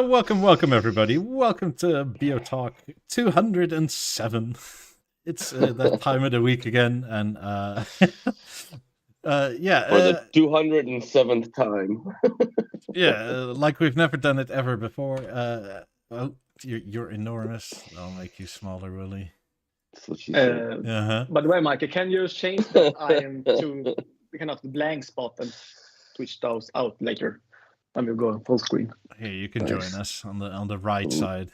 Welcome everybody. Welcome to BeoTalk 207. It's that time of the week again, and for the 207th time. like we've never done it ever before. Oh, you're enormous. I'll make you smaller, Willie. That's what she said. By the way, Mike, can you change that I am to kind of the blank spot and switch those out later? I'm gonna go full screen. Here, you can join us on the right side.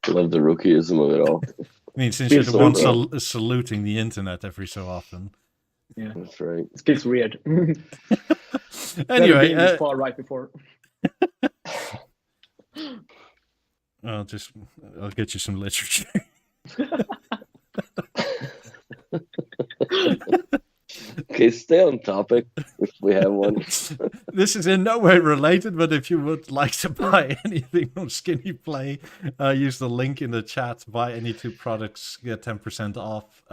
I love the rookieism of it all. I mean, since you're the one saluting the internet every so often. Yeah, that's right. It feels weird. Anyway, far right before. I'll get you some literature. Okay, stay on topic if we have one. This is in no way related, but if you would like to buy anything from Skinny Play, use the link in the chat. Buy any 2 products, get 10% off,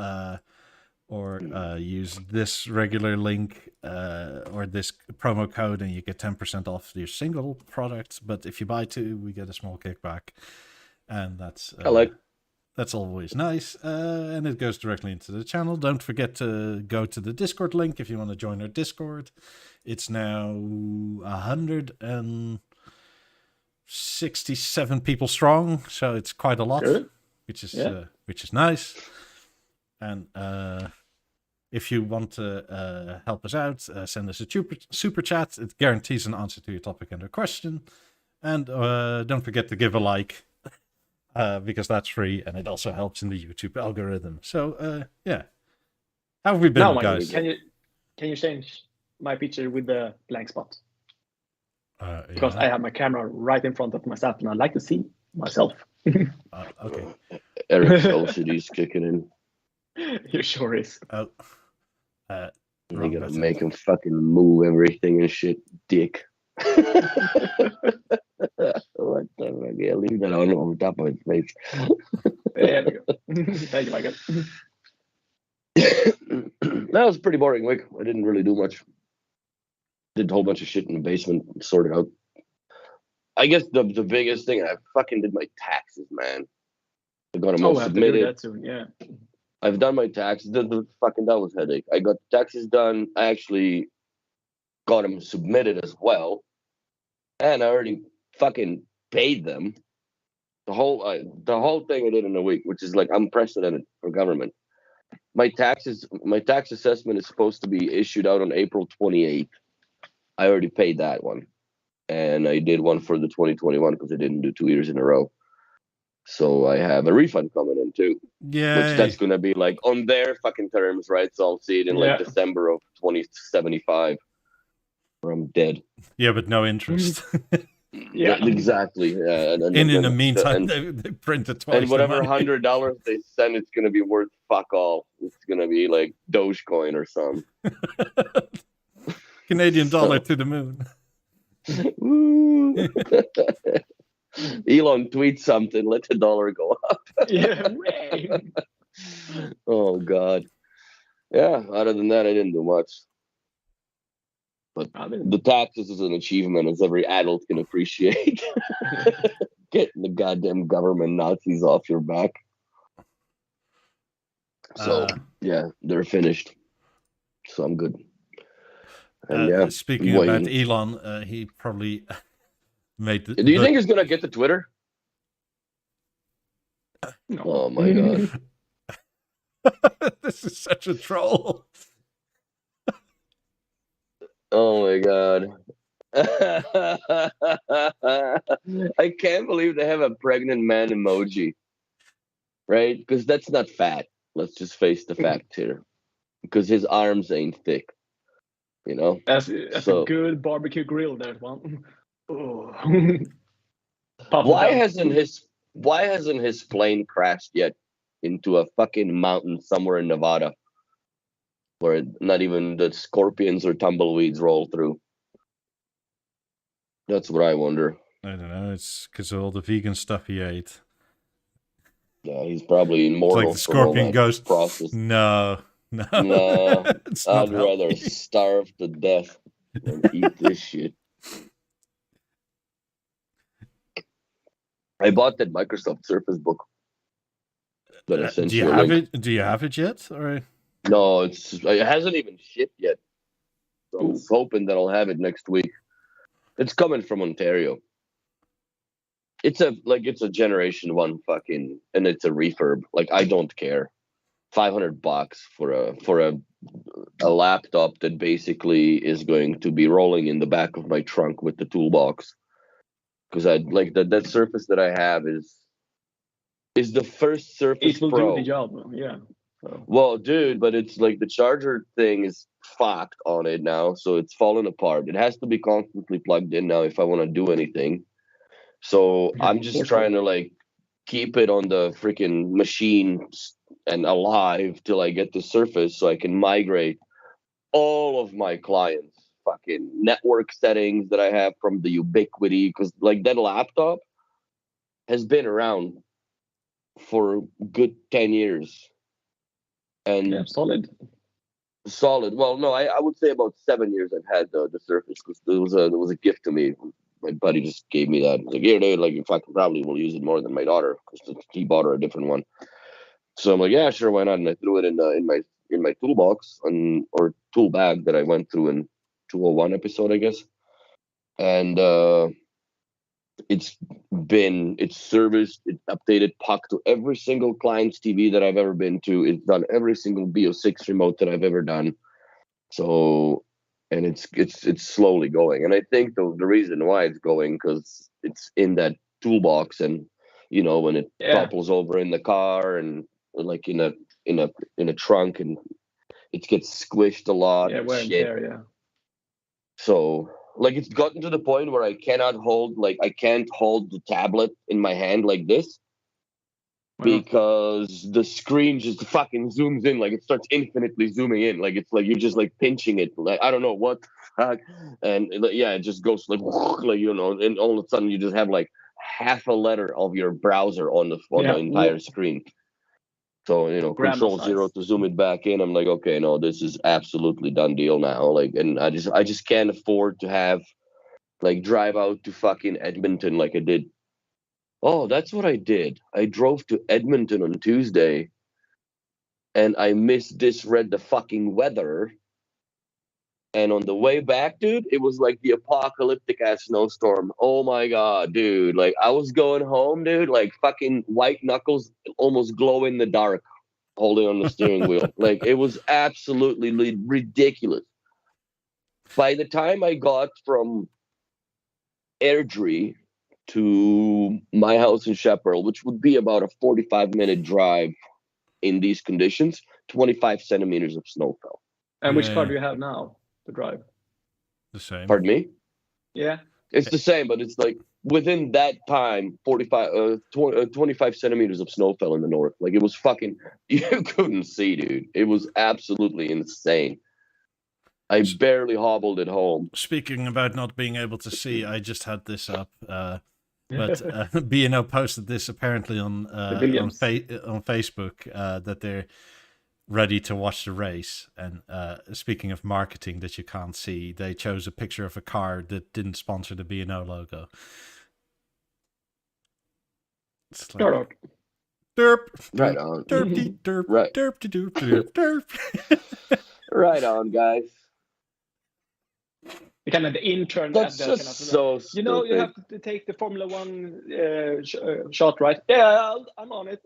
or use this regular link or this promo code, and you get 10% off your single product. But if you buy 2, we get a small kickback, and that's that's always nice, and it goes directly into the channel. Don't forget to go to the Discord link if you want to join our Discord. It's now 167 people strong, so it's quite a lot, which is nice. And if you want to help us out, send us a super chat. It guarantees an answer to your topic and a question. And don't forget to give a like. Because that's free, and it also helps in the YouTube algorithm. So, yeah. How have we been, guys? Can you change my picture with the blank spot? Because I have my camera right in front of myself, and I like to see myself. Okay. Eric's OCD's kicking in. You sure is. You gotta make him fucking move everything and shit, dick. What the fuck? Yeah, leave that on over top of his face. There we go. Thank you, Michael. That was a pretty boring week. I didn't really do much. Did a whole bunch of shit in the basement, sorted out. I guess the biggest thing, I fucking did my taxes, man. I got them all submitted. That soon, yeah. I've done my taxes. The fucking that was headache. I got taxes done. I actually got them submitted as well, and I already fucking paid them. The whole thing I did in a week, which is like unprecedented for government. My tax assessment is supposed to be issued out on April 28th. I already paid that one, and I did one for the 2021 because I didn't do 2 years in a row. So I have a refund coming in too. Yeah, which that's gonna be like on their fucking terms, right? So I'll see it in like December of 2075. Where I'm dead. Yeah, but no interest. Yeah, exactly. Yeah, and in the meantime, they printed twice. And whatever $100 they send, it's gonna be worth fuck all. It's gonna be like Dogecoin or something. Canadian dollar to the moon. Elon tweets something, let the dollar go up. Yeah, way. Oh God. Yeah. Other than that, I didn't do much. But the taxes is an achievement, as every adult can appreciate. Getting the goddamn government Nazis off your back. So, yeah, they're finished. So I'm good. And speaking about Elon, he probably made the... Do you think he's going to get to Twitter? No. Oh, my God. This is such a troll. Oh my God. I can't believe they have a pregnant man emoji. Right? Because that's not fat. Let's just face the fact here. Because his arms ain't thick. You know? That's a good barbecue grill, that one. Oh. Why hasn't his plane crashed yet into a fucking mountain somewhere in Nevada? Where not even the scorpions or tumbleweeds roll through. That's what I wonder. I don't know. It's because of all the vegan stuff he ate. Yeah, he's probably immortal. It's like the scorpion goes, process. No. I'd rather starve to death than eat this shit. I bought that Microsoft Surface book that I sent Do you you a have link. it? Do you have it yet? Or No, it hasn't even shipped yet. So I'm hoping that I'll have it next week. It's coming from Ontario. It's a Generation 1 fucking, and it's a refurb. Like, I don't care. $500 for a laptop that basically is going to be rolling in the back of my trunk with the toolbox. Because I like that Surface that I have is the first Surface It will Pro. do the job, yeah. So. Well, dude, but it's like the charger thing is fucked on it now, so it's falling apart. It has to be constantly plugged in now if I want to do anything. So I'm just trying to like keep it on the freaking machine and alive till I get the Surface so I can migrate all of my clients' fucking network settings that I have from the Ubiquiti, because like that laptop has been around for a good 10 years. And yeah, solid. Well, no, I would say about 7 years I've had the Surface, because there was a gift to me. My buddy just gave me that. He's like, here, dude, like, in fact, I probably will use it more than my daughter, because he bought her a different one. So I'm like, yeah, sure, why not? And I threw it in my toolbox or tool bag that I went through in 201 episode, I guess. And it's serviced, it's updated puck to every single client's TV that I've ever been to. It's done every single BO6 remote that I've ever done. So, and it's slowly going. And I think the reason why it's going, because it's in that toolbox, and you know, when it topples over in the car and like in a trunk, and it gets squished a lot. Yeah, wear and tear, yeah. So like it's gotten to the point where I can't hold the tablet in my hand like this, because the screen just fucking zooms in, like it starts infinitely zooming in, like it's like you're just like pinching it, like I don't know what the fuck, and yeah, it just goes like you know, and all of a sudden you just have like half a letter of your browser on the entire screen. So, you know, Control 0 to zoom it back in. I'm like, okay, no, this is absolutely done deal now. Like, and I just can't afford to have like drive out to fucking Edmonton like I did. Oh, that's what I did. I drove to Edmonton on Tuesday and I misread the fucking weather. And on the way back, dude, it was like the apocalyptic ass snowstorm. Oh my God, dude. Like I was going home, dude, like fucking white knuckles almost glow in the dark, holding on the steering wheel. Like it was absolutely ridiculous. By the time I got from Airdrie to my house in Shepherd, which would be about a 45-minute drive in these conditions, 25 centimeters of snow fell. And which car do you have now to drive? The same. Pardon me? Yeah. It's the same, but it's like within that time, 25 centimeters of snow fell in the north. Like it was fucking, you couldn't see, dude. It was absolutely insane. I barely hobbled it home. Speaking about not being able to see, I just had this up, but B&O posted this apparently on Facebook that they're ready to watch the race. And speaking of marketing that you can't see, they chose a picture of a car that didn't sponsor the B&O logo. It's like, derp, right on, derp, derp, right, derp, derp, derp. Right on, guys. The kind of the intern. That's just so stupid. You know, you have to take the Formula One shot, right? Yeah, I'm on it.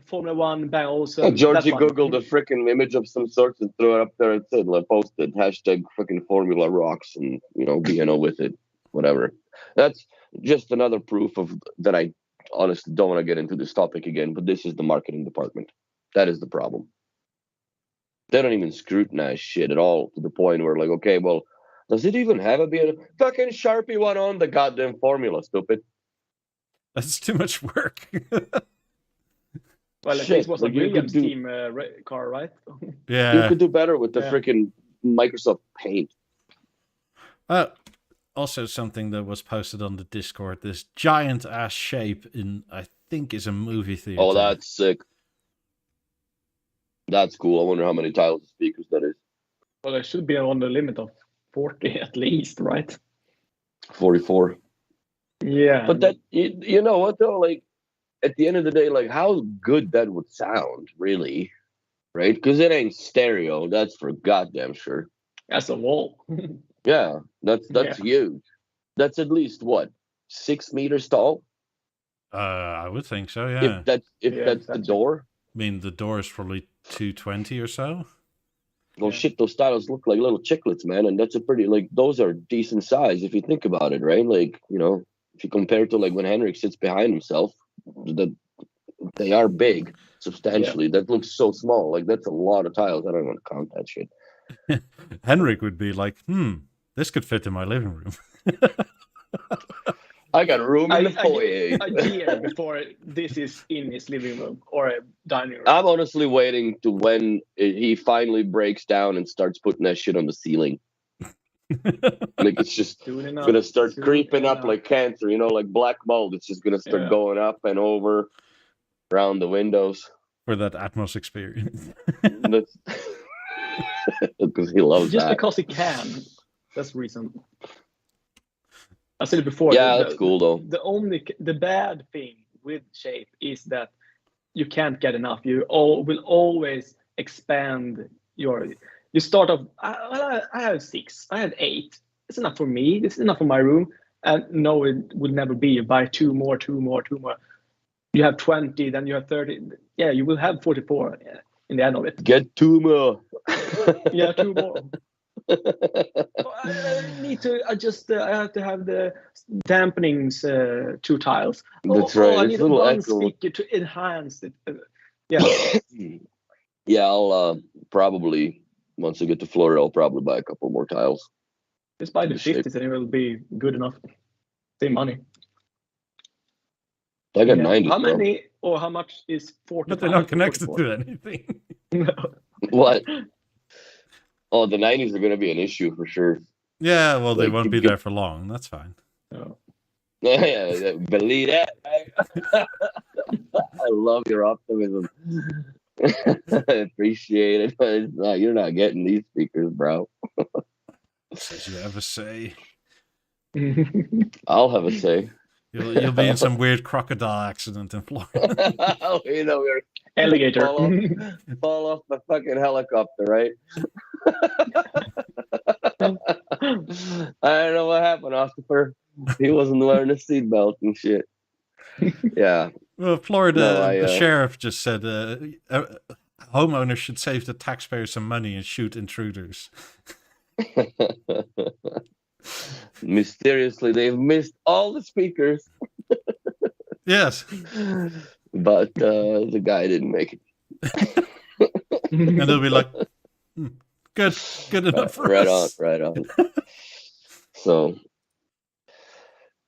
Formula One, bang, also. Georgie Googled a freaking image of some sort and threw it up there and said, like, posted hashtag freaking Formula rocks and, you know, B&O with it, whatever. That's just another proof of that. I honestly don't want to get into this topic again, but this is the marketing department. That is the problem. They don't even scrutinize shit at all, to the point where, like, okay, well, does it even have a B&O? Fucking Sharpie one on the goddamn formula, stupid. That's too much work. Well, at least it was a Williams team car, right? Yeah. You could do better with the freaking Microsoft Paint. Also something that was posted on the Discord, this giant ass shape in, I think, is a movie theater. Oh, that's sick. That's cool. I wonder how many tiles of speakers that is. Well, it should be on the limit of 40 at least, right? 44. Yeah. But that you know what though, like at the end of the day, like how good that would sound, really, right? Because it ain't stereo, that's for goddamn sure. That's a wall. Yeah, that's huge. That's at least what, 6 meters tall? I would think so, yeah. If that's the door. I mean, the door is probably 220 or so. Well, shit, those styles look like little chiclets, man, and that's a pretty, like, those are decent size if you think about it, right? Like, you know, if you compare it to like when Henrik sits behind himself, that they are big substantially. That looks so small. Like that's a lot of tiles. I don't want to count that shit. Henrik would be like, this could fit in my living room. I got room in the foyer. A year before this is in his living room or a dining room. I'm honestly waiting to when he finally breaks down and starts putting that shit on the ceiling. Like it's just gonna start creeping up like cancer, you know, like black mold. It's just gonna start going up and over around the windows. For that Atmos experience. That's because he loves just that. Because he can. That's the reason. I said it before. Yeah, that's cool though. The bad thing with shape is that you can't get enough. You will always expand your. You start off. I have 6. I have 8. It's enough for me. This is enough for my room. And no, it would never be. You buy 2 more. You have 20, then you have 30. Yeah, you will have 44 in the end of it. Get 2 more. Yeah, 2 more. I need to adjust. I have to have the dampenings 2 tiles. That's right. I need one speaker to enhance it. Yeah, I'll probably once I get to Florida, I'll probably buy a couple more tiles. Just buy the 50s and it will be good enough. Same money. I got 90s. How many or how much is 40? But they're not connected to anything. No. What? Oh, the 90s are going to be an issue for sure. Yeah, well, they won't be there for long. That's fine. No. Yeah, believe that. I love your optimism. I appreciate it. But you're not getting these speakers, bro. Did you ever say? I'll have a say. You'll be in some weird crocodile accident in Florida. Oh, you know, we're alligator. Fall off the fucking helicopter, right? I don't know what happened, Christopher. He wasn't wearing a seatbelt and shit. Yeah. Well, Florida, the sheriff just said homeowners should save the taxpayers some money and shoot intruders. Mysteriously, they've missed all the speakers. Yes. But the guy didn't make it. And they'll be like, good enough for us. Right on. So,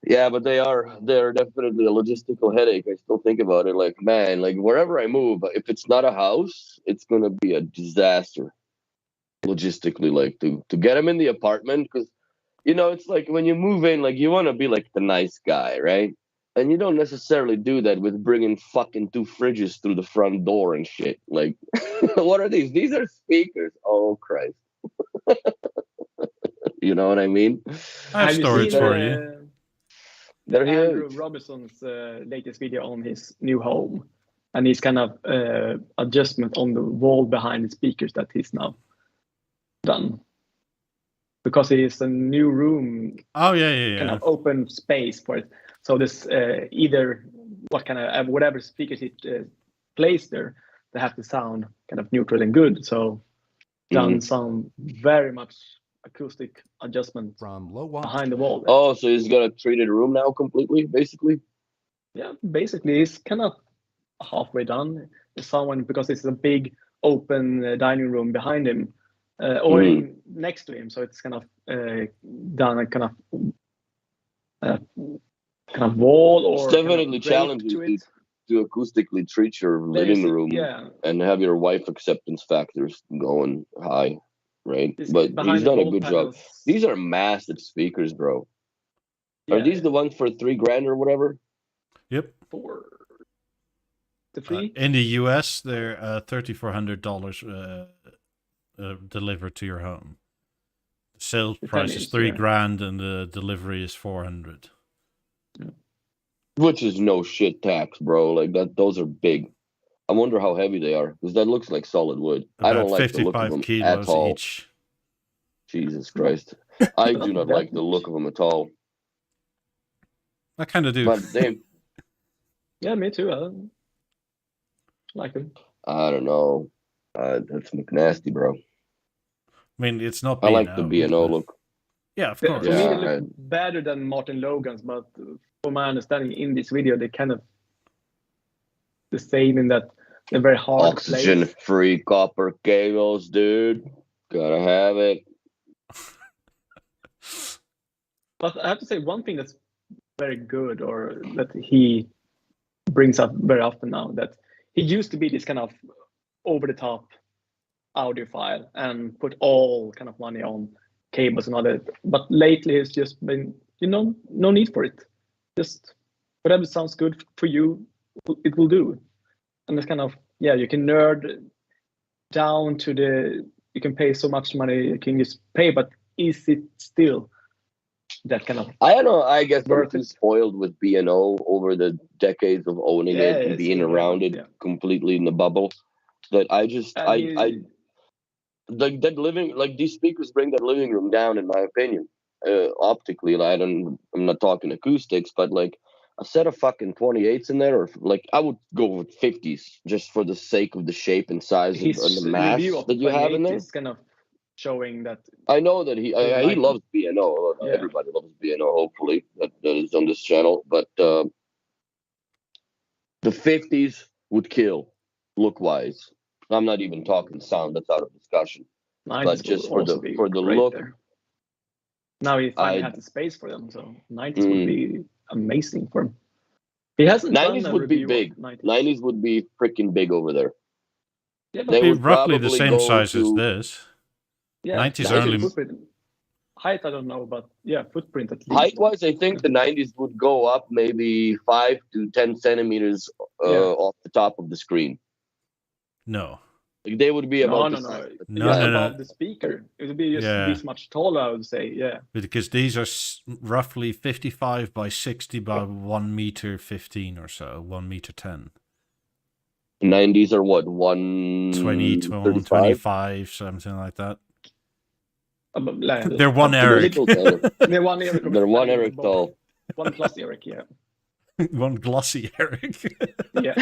yeah, but they're definitely a logistical headache. I still think about it like, man, like wherever I move, if it's not a house, it's going to be a disaster logistically, like to get them in the apartment. Because, you know, it's like when you move in, like you want to be like the nice guy, right? And you don't necessarily do that with bringing fucking 2 fridges through the front door and shit. Like, what are these? These are speakers. Oh, Christ. You know what I mean? I have storage for you. They're Andrew huge. Robinson's latest video on his new home. And his kind of adjustment on the wall behind the speakers that he's now done. Because it is a new room. Oh, yeah. Kind of open space for it. So this either what kind of whatever speakers it plays there, they have to sound kind of neutral and good. So done some very much acoustic adjustment from low behind the wall. Oh, so he's got a treated room now completely, basically? Yeah, basically it's kind of halfway done. Someone because it's a big open dining room behind him or next to him. So it's kind of done a kind of wall or it's definitely challenging to acoustically treat your living room and have your wife acceptance factors going high, right? But he's done a good job. These are massive speakers, bro. Yeah. Are these the ones for $3,000 or whatever? Yep. For the free? In the US, they're $3,400 delivered to your home. The sales price is $3,000 and the delivery is $400. Which is no shit tax, bro. Like that, those are big. I wonder how heavy they are because that looks like solid wood. I don't About like the look of 55 them at kilos all. each. Jesus Christ, I do not That like the look much. of them at all. I kind of do. But they, Yeah, me too. I like them. I don't know. That's McNasty, bro. I mean, it's not I B&O. like the B&O look. Yeah, of For course. me, they Yeah, look better than Martin Logan's, but from my understanding in this video, they kind of the same in that they're very hard to place. Oxygen-free copper cables, dude. Gotta have it. But I have to say one thing that's very good, or that he brings up very often now, that he used to be this kind of over-the-top audiophile and put all kind of money on cables and all that. But lately, it's just been, no need for it. Just whatever sounds good for you, it will do. And it's kind of, you can nerd down to you can pay so much money you can just pay, but is it still that kind of? I don't know. I guess I'm worth too it? spoiled with B&O over the decades of owning it and being around it completely in the bubble that I just I like that living, like these speakers bring that living room down, in my opinion. Optically, I'm not talking acoustics, but like a set of fucking 28s in there, or like I would go with 50s just for the sake of the shape and size and the mass that you have in there. Is kind of showing that. I know that he loves B&O. Everybody loves B&O. Hopefully that is on this channel, but the 50s would kill look wise. I'm not even talking sound. That's out of discussion. But just for the look. There. Now he finally had the space for them, so 90s would be amazing for him. He hasn't 90s would be big. 90s would be freaking big over there. Yeah, they would be roughly the same size as this. Yeah, 90s are only height. I don't know, but footprint at least. Height-wise, I think the 90s would go up maybe 5 to 10 centimeters off the top of the screen. No. Like they would be about no. The speaker. It would be just this much taller, I would say. Yeah. Because these are roughly 55 by 60 by 1 meter 15 or so, 1 meter 10. 90s are what, 120, 125, something like that. They're one Eric. They're one Eric. They're one Eric tall. One plus Eric, yeah. One glossy Eric. Yeah.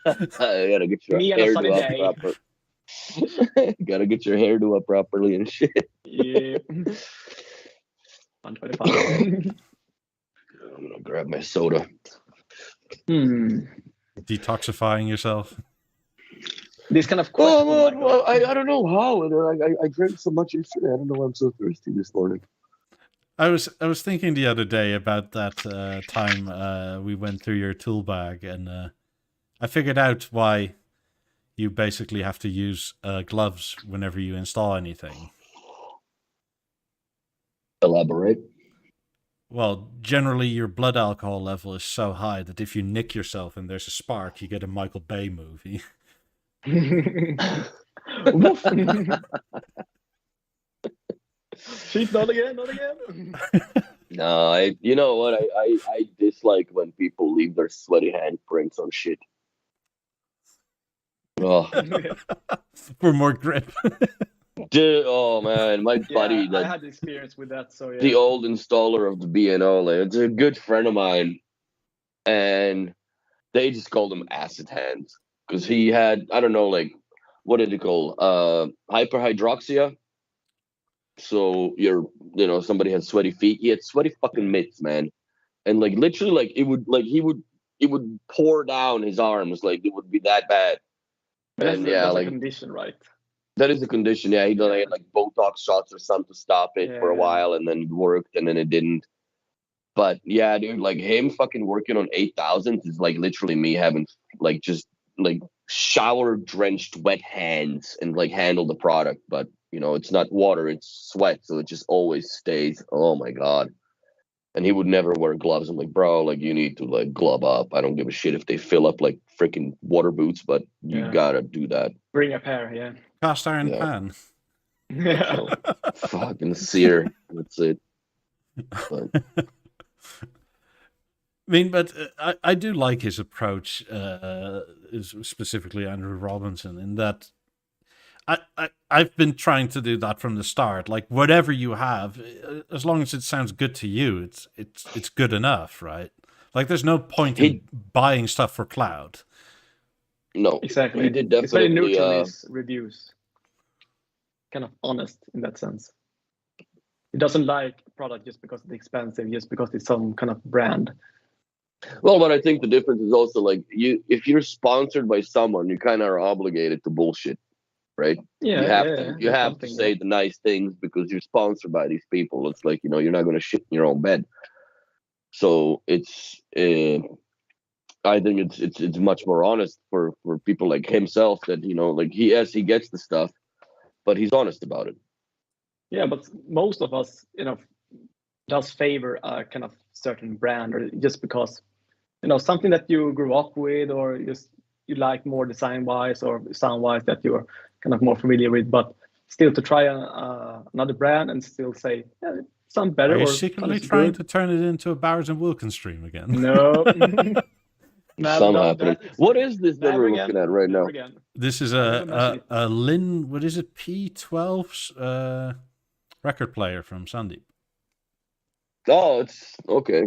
I gotta get your hairdo up proper. Gotta get your hairdo up properly and shit. Yeah. 125. I'm gonna grab my soda. Detoxifying yourself. This kind of question. Well, I don't know how. I drank so much yesterday. I don't know why I'm so thirsty this morning. I was thinking the other day about that time we went through your tool bag, and I figured out why you basically have to use gloves whenever you install anything. Elaborate. Well, generally your blood alcohol level is so high that if you nick yourself and there's a spark, you get a Michael Bay movie. Sheep, not again. No, you know what? I dislike when people leave their sweaty handprints on shit. Oh. For more grip. Dude, oh man, my buddy. I had experience with that. So the old installer of the B&O, like, it's a good friend of mine, and they just called him acid hands because he had, I don't know, like, what did it call? Hyperhydroxia. So somebody had sweaty feet. He had sweaty fucking mitts, man, and like literally, like it would pour down his arms, like it would be that bad. That's a condition, right? That is a condition. Yeah, he had like Botox shots or something to stop it for a while, and then it worked, and then it didn't. But yeah, dude, like him fucking working on 8,000 is like literally me having like just like shower drenched wet hands and like handle the product, but it's not water, it's sweat, so it just always stays. Oh my god. And he would never wear gloves. I'm like, bro, like you need to like glove up. I don't give a shit if they fill up like freaking water boots, but you gotta do that. Bring a pair, yeah. Cast iron pan. Yeah. Fucking sear. That's it. But I mean, but I do like his approach, specifically Andrew Robinson, in that I've been trying to do that from the start. Like whatever you have, as long as it sounds good to you, it's good enough, right? Like there's no point in buying stuff for cloud. No, Exactly. He did It's very definitely. neutral in his reviews. Kind of honest in that sense. He doesn't like a product just because it's expensive, just because it's some kind of brand. Well, but I think the difference is also like if you're sponsored by someone, you kind of are obligated to bullshit, right? Yeah, you have to say the nice things because you're sponsored by these people. It's like, you're not going to shit in your own bed. So it's I think it's much more honest for people like himself that, like he gets the stuff, but he's honest about it. Yeah, but most of us, does favor a kind of certain brand, or just because, something that you grew up with, or just you like more design wise or sound wise that you're kind of more familiar with, but still to try another brand and still say, yeah, it sounds better. Are you or secretly trying to turn it into a Bowers and Wilkins stream again? No. Some happening. What is this that we're looking at right now? Again. This is a Lin, what is it, P12 record player from Sandeep. Oh, it's okay.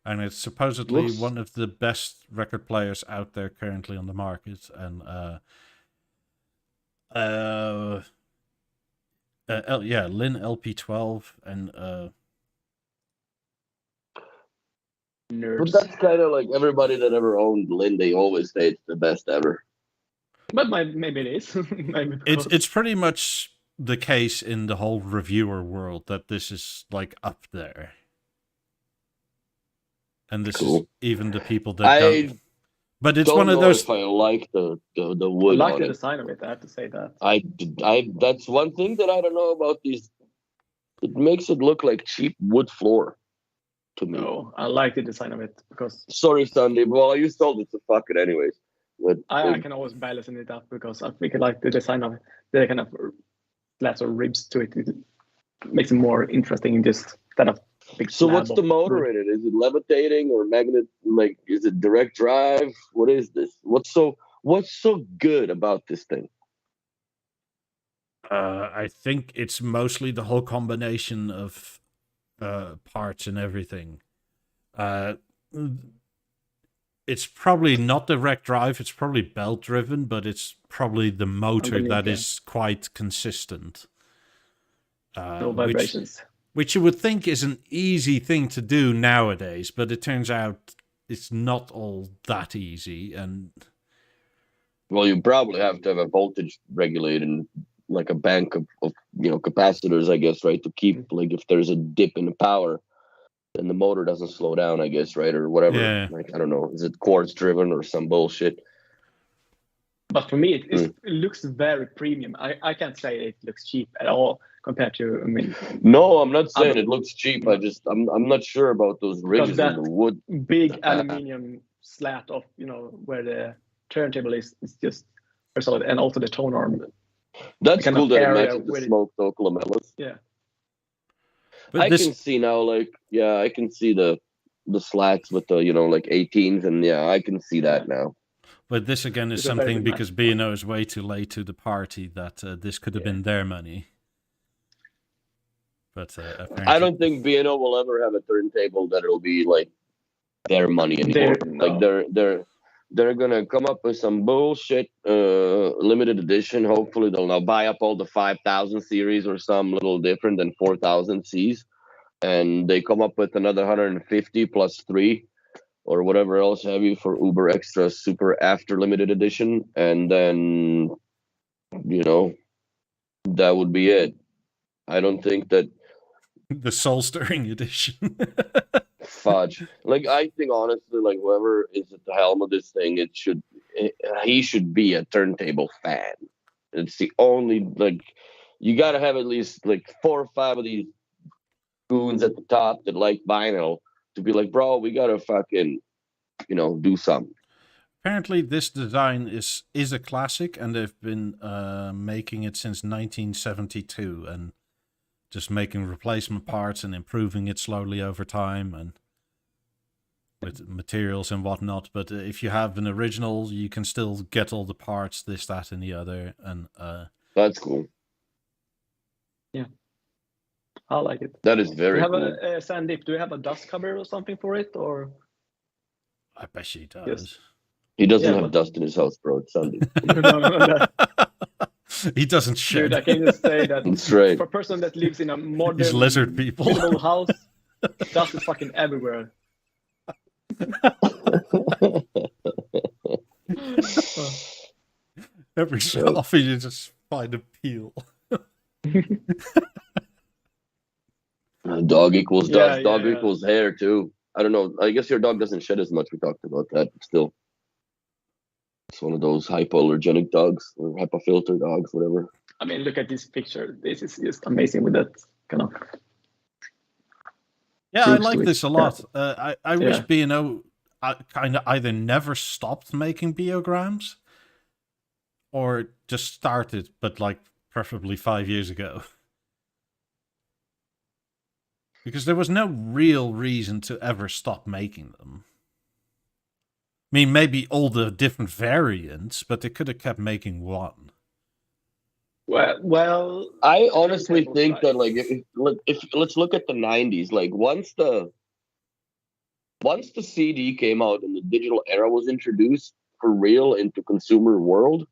And it's supposedly one of the best record players out there currently on the market. And Lin LP12 and Nerds. But that's kind of like everybody that ever owned Lin, they always say it's the best ever. But maybe it is. Maybe it's pretty much the case in the whole reviewer world that this is like up there. And this is even the people that don't. But it's one of those. If I like the wood. I like the design of it. I have to say that. I that's one thing that I don't know about these. It makes it look like cheap wood floor to me. No, I like the design of it because. Sorry, Sandy. Well, you sold it, so fuck it anyways. But I can always balance it up because I think I like the design of it. The kind of slats or ribs to it. It makes it more interesting in just kind of. So what's the motor in it? Is it levitating or magnet? Like, is it direct drive? What is this? What's so good about this thing? I think it's mostly the whole combination of parts and everything. It's probably not direct drive. It's probably belt driven, but it's probably the motor that is quite consistent. No vibrations. Which you would think is an easy thing to do nowadays, but it turns out it's not all that easy. And well, you probably have to have a voltage regulating, like a bank of capacitors, I guess, right? To keep, like, if there's a dip in the power, then the motor doesn't slow down, I guess, right? Or whatever. Yeah. Like, I don't know. Is it quartz driven or some bullshit? But for me, it looks very premium. I can't say it looks cheap at all compared to. I mean, no, I'm not saying it looks cheap. I'm not sure about those ridges in the wood. Big aluminium slat of where the turntable is just solid, and also the tone arm. That's cool that it matches the smoked oak lamellas. Yeah, but can see now. Like, yeah, I can see the slats with the like 18s, and yeah, I can see that now. But this again is something because B&O is way too late to the party that this could have been their money. But I don't think B&O will ever have a turntable that it'll be like their money anymore. Like they're gonna come up with some bullshit limited edition. Hopefully they'll now buy up all the 5000 series or some little different than 4000 Cs, and they come up with another 150 plus 3 or whatever else have you for Uber Extra Super After Limited Edition, and then that would be it. I don't think that the soul stirring edition. Fudge. Like, I think honestly, like, whoever is at the helm of this thing, he should be a turntable fan. It's the only, like, you gotta have at least like 4 or 5 of these goons at the top that like vinyl to be like, bro, we gotta fucking do something. Apparently this design is a classic, and they've been making it since 1972 and just making replacement parts and improving it slowly over time. And with materials and whatnot. But if you have an original, you can still get all the parts, this, that, and the other, and That's cool. Yeah, I like it. That is Do very you have cool. Sandeep, do you have a dust cover or something for it, or? I bet she does. Yes. He doesn't Yeah, have dust in his house, bro. It's Sunday. No. He doesn't shed. Dude, I can just say that That's right. for a person that lives in a modern, He's lizard people. beautiful house, dust is fucking everywhere. Every so often you just find a peel. Dog equals dust. Yeah, Dog yeah. equals hair too. I don't know. I guess your dog doesn't shed as much. We talked about that. But still, it's one of those hypoallergenic dogs or hypofilter dogs, whatever. I mean, look at this picture. This is just amazing with that kind of. Yeah, I like this a lot. I wish Yeah. B&O kind of either never stopped making biograms or just started, but like preferably 5 years ago. Because there was no real reason to ever stop making them. I mean, maybe all the different variants, but they could have kept making one. Well, I honestly Turntables, think that right. like if let's look at the 90s, like once the CD came out and the digital era was introduced for real into consumer world,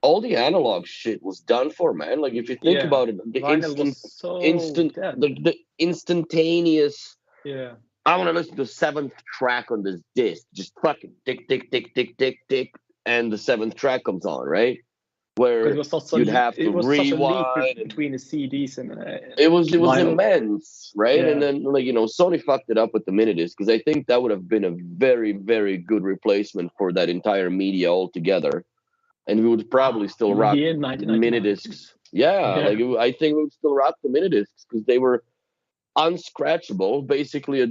all the analog shit was done for, man. Like if you think Yeah. about it, the Vinyl was so dead. the instantaneous. Yeah. I want to listen to the 7th track on this disc. Just fucking tick, tick, tick, tick, tick, tick, and the 7th track comes on, right? Where It was such a, you'd have to it was such a leap rewind. between the CDs and It was vinyl. immense, right? Yeah. And then like Sony fucked it up with the minidisc because I think that would have been a very, very good replacement for that entire media altogether, and we would probably still rock Year 1999. minidiscs. Yeah, Yeah. like I think we would still rock the minidiscs because they were unscratchable, basically a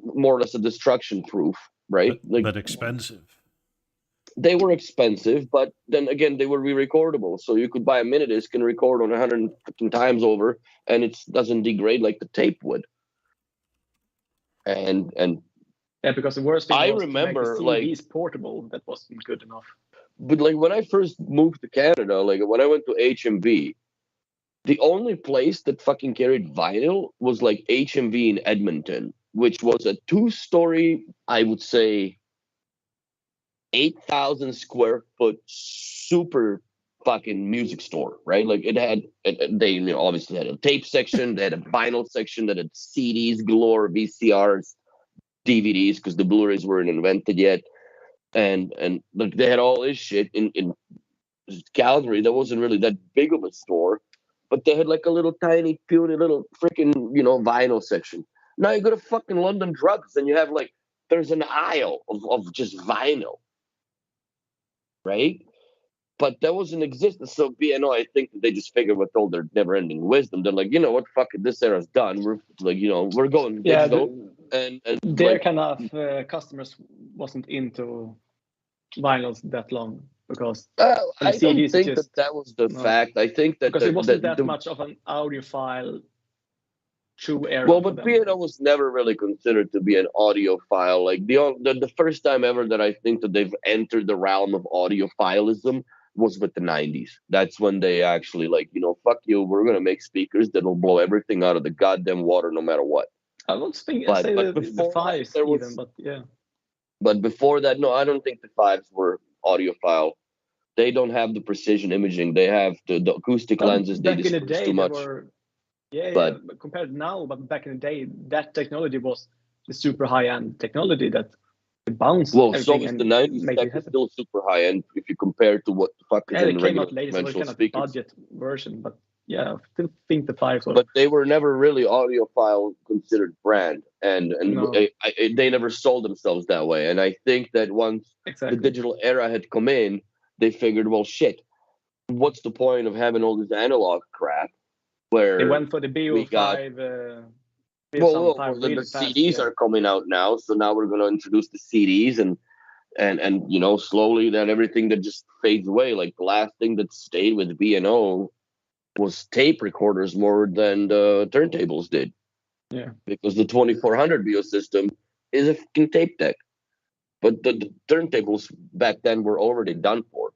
more or less a destruction proof, right? But expensive. They were expensive, but then again, they were re-recordable. So you could buy a minidisc and record on 115 times over, and it doesn't degrade like the tape would. And Yeah, because the worst thing I was remember, to make the CDs portable. That wasn't good enough. But like when I first moved to Canada, like when I went to HMV, the only place that fucking carried vinyl was like HMV in Edmonton, which was a 2-story, I would say, 8,000 square foot super fucking music store, right? Like they obviously had a tape section, they had a vinyl section that had CDs galore, VCRs, DVDs, because the Blu-rays weren't invented yet, and like they had all this shit in Calgary. That wasn't really that big of a store, but they had like a little tiny, puny little freaking vinyl section. Now you go to fucking London Drugs and you have like there's an aisle of just vinyl. Right? But that wasn't existence. So B&O, I think that they just figured with all their never-ending wisdom, they're like, you know what, fuck it, this era's done. We're like, we're going digital. And their like, kind of customers wasn't into vinyls that long because I don't CDs think just, that was the fact. I think that because it wasn't that much of an audiophile true era. Well, but B&O was never really considered to be an audiophile. Like the first time ever that I think that they've entered the realm of audiophilism was with the 90s. That's when they actually like, fuck you, we're gonna make speakers that'll blow everything out of the goddamn water no matter what. I don't think but the before fives that, even, but yeah. But before that, no, I don't think the fives were audiophile. They don't have the precision imaging. They have the acoustic lenses. They disperse too much. But compared now, but back in the day, that technology was the super high-end technology that bounced. Well, so was the 90s tech is still super high-end if you compare to what the fuck is in regular conventional speakers. Budget version, but yeah, I still think the fives were. But they were never really audiophile considered brand, and No. they never sold themselves that way. And I think that once the digital era had come in, they figured, well, shit, what's the point of having all this analog crap? Where they went for the BO5. The CDs are coming out now, so now we're going to introduce the CDs, and slowly that everything that just fades away. Like the last thing that stayed with B&O was tape recorders more than the turntables did. Yeah, because the 2400 BEO system is a fucking tape deck. But the turntables back then were already done for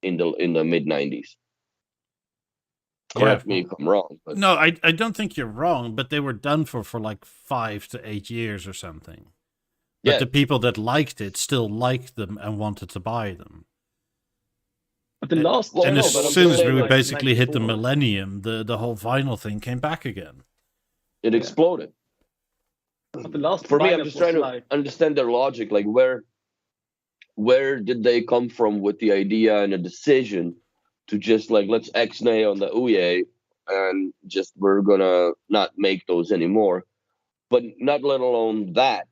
in the mid 90s. Correct me if I'm wrong. But No, I don't think you're wrong, but they were done for like 5 to 8 years or something. But the people that liked it still liked them and wanted to buy them. But the last, Well, And no, as but I'm soon as saying, we like, basically hit the 94. millennium, the whole vinyl thing came back again. it exploded. But the last For me, I'm vinyl just was trying to like, understand their logic. Like, where did they come from with the idea and a decision to just like, let's X-nay on the Ouye and just we're gonna not make those anymore. But not let alone that.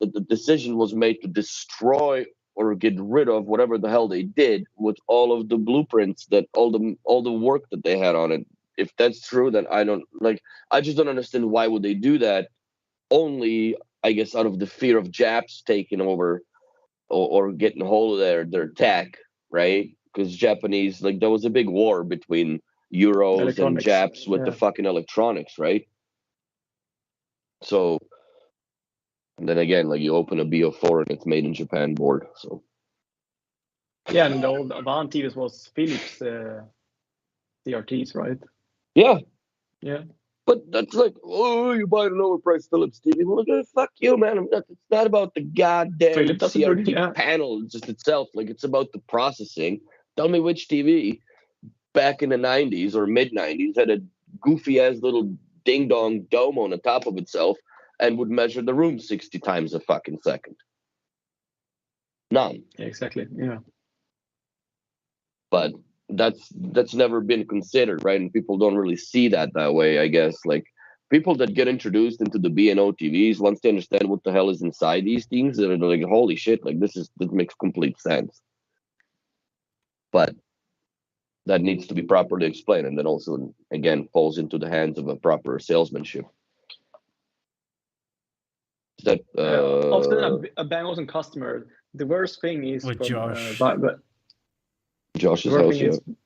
The decision was made to destroy or get rid of whatever the hell they did with all of the blueprints, that all the work that they had on it. If that's true, then I just don't understand why would they do that. Only, I guess, out of the fear of Japs taking over or getting a hold of their tech, right? Because Japanese, like, there was a big war between Euros and Electronics, Japs with the yeah. fucking electronics, right? So, and then again, like, you open a BO4 and it's made in Japan board. So yeah, and the old Avant TVs was Philips CRTs, right? yeah, Yeah. but that's like, oh, you buy an overpriced Philips TV. Well, fuck you, man. It's not about the goddamn Philips doesn't CRT really, yeah. panel just itself. Like, it's about the processing. Tell me which TV back in the 90s or mid 90s had a goofy ass little ding dong dome on the top of itself and would measure the room 60 times a fucking second. None. Yeah, exactly. Yeah. But that's never been considered, right? And people don't really see that way, I guess. Like, people that get introduced into the B&O TVs, once they understand what the hell is inside these things, they're like, holy shit, like, this makes complete sense. But that needs to be properly explained, and then also, again, falls into the hands of a proper salesmanship. That Often a Bang Olufsen customer, the worst thing is With from Josh. but Josh's the worst house, thing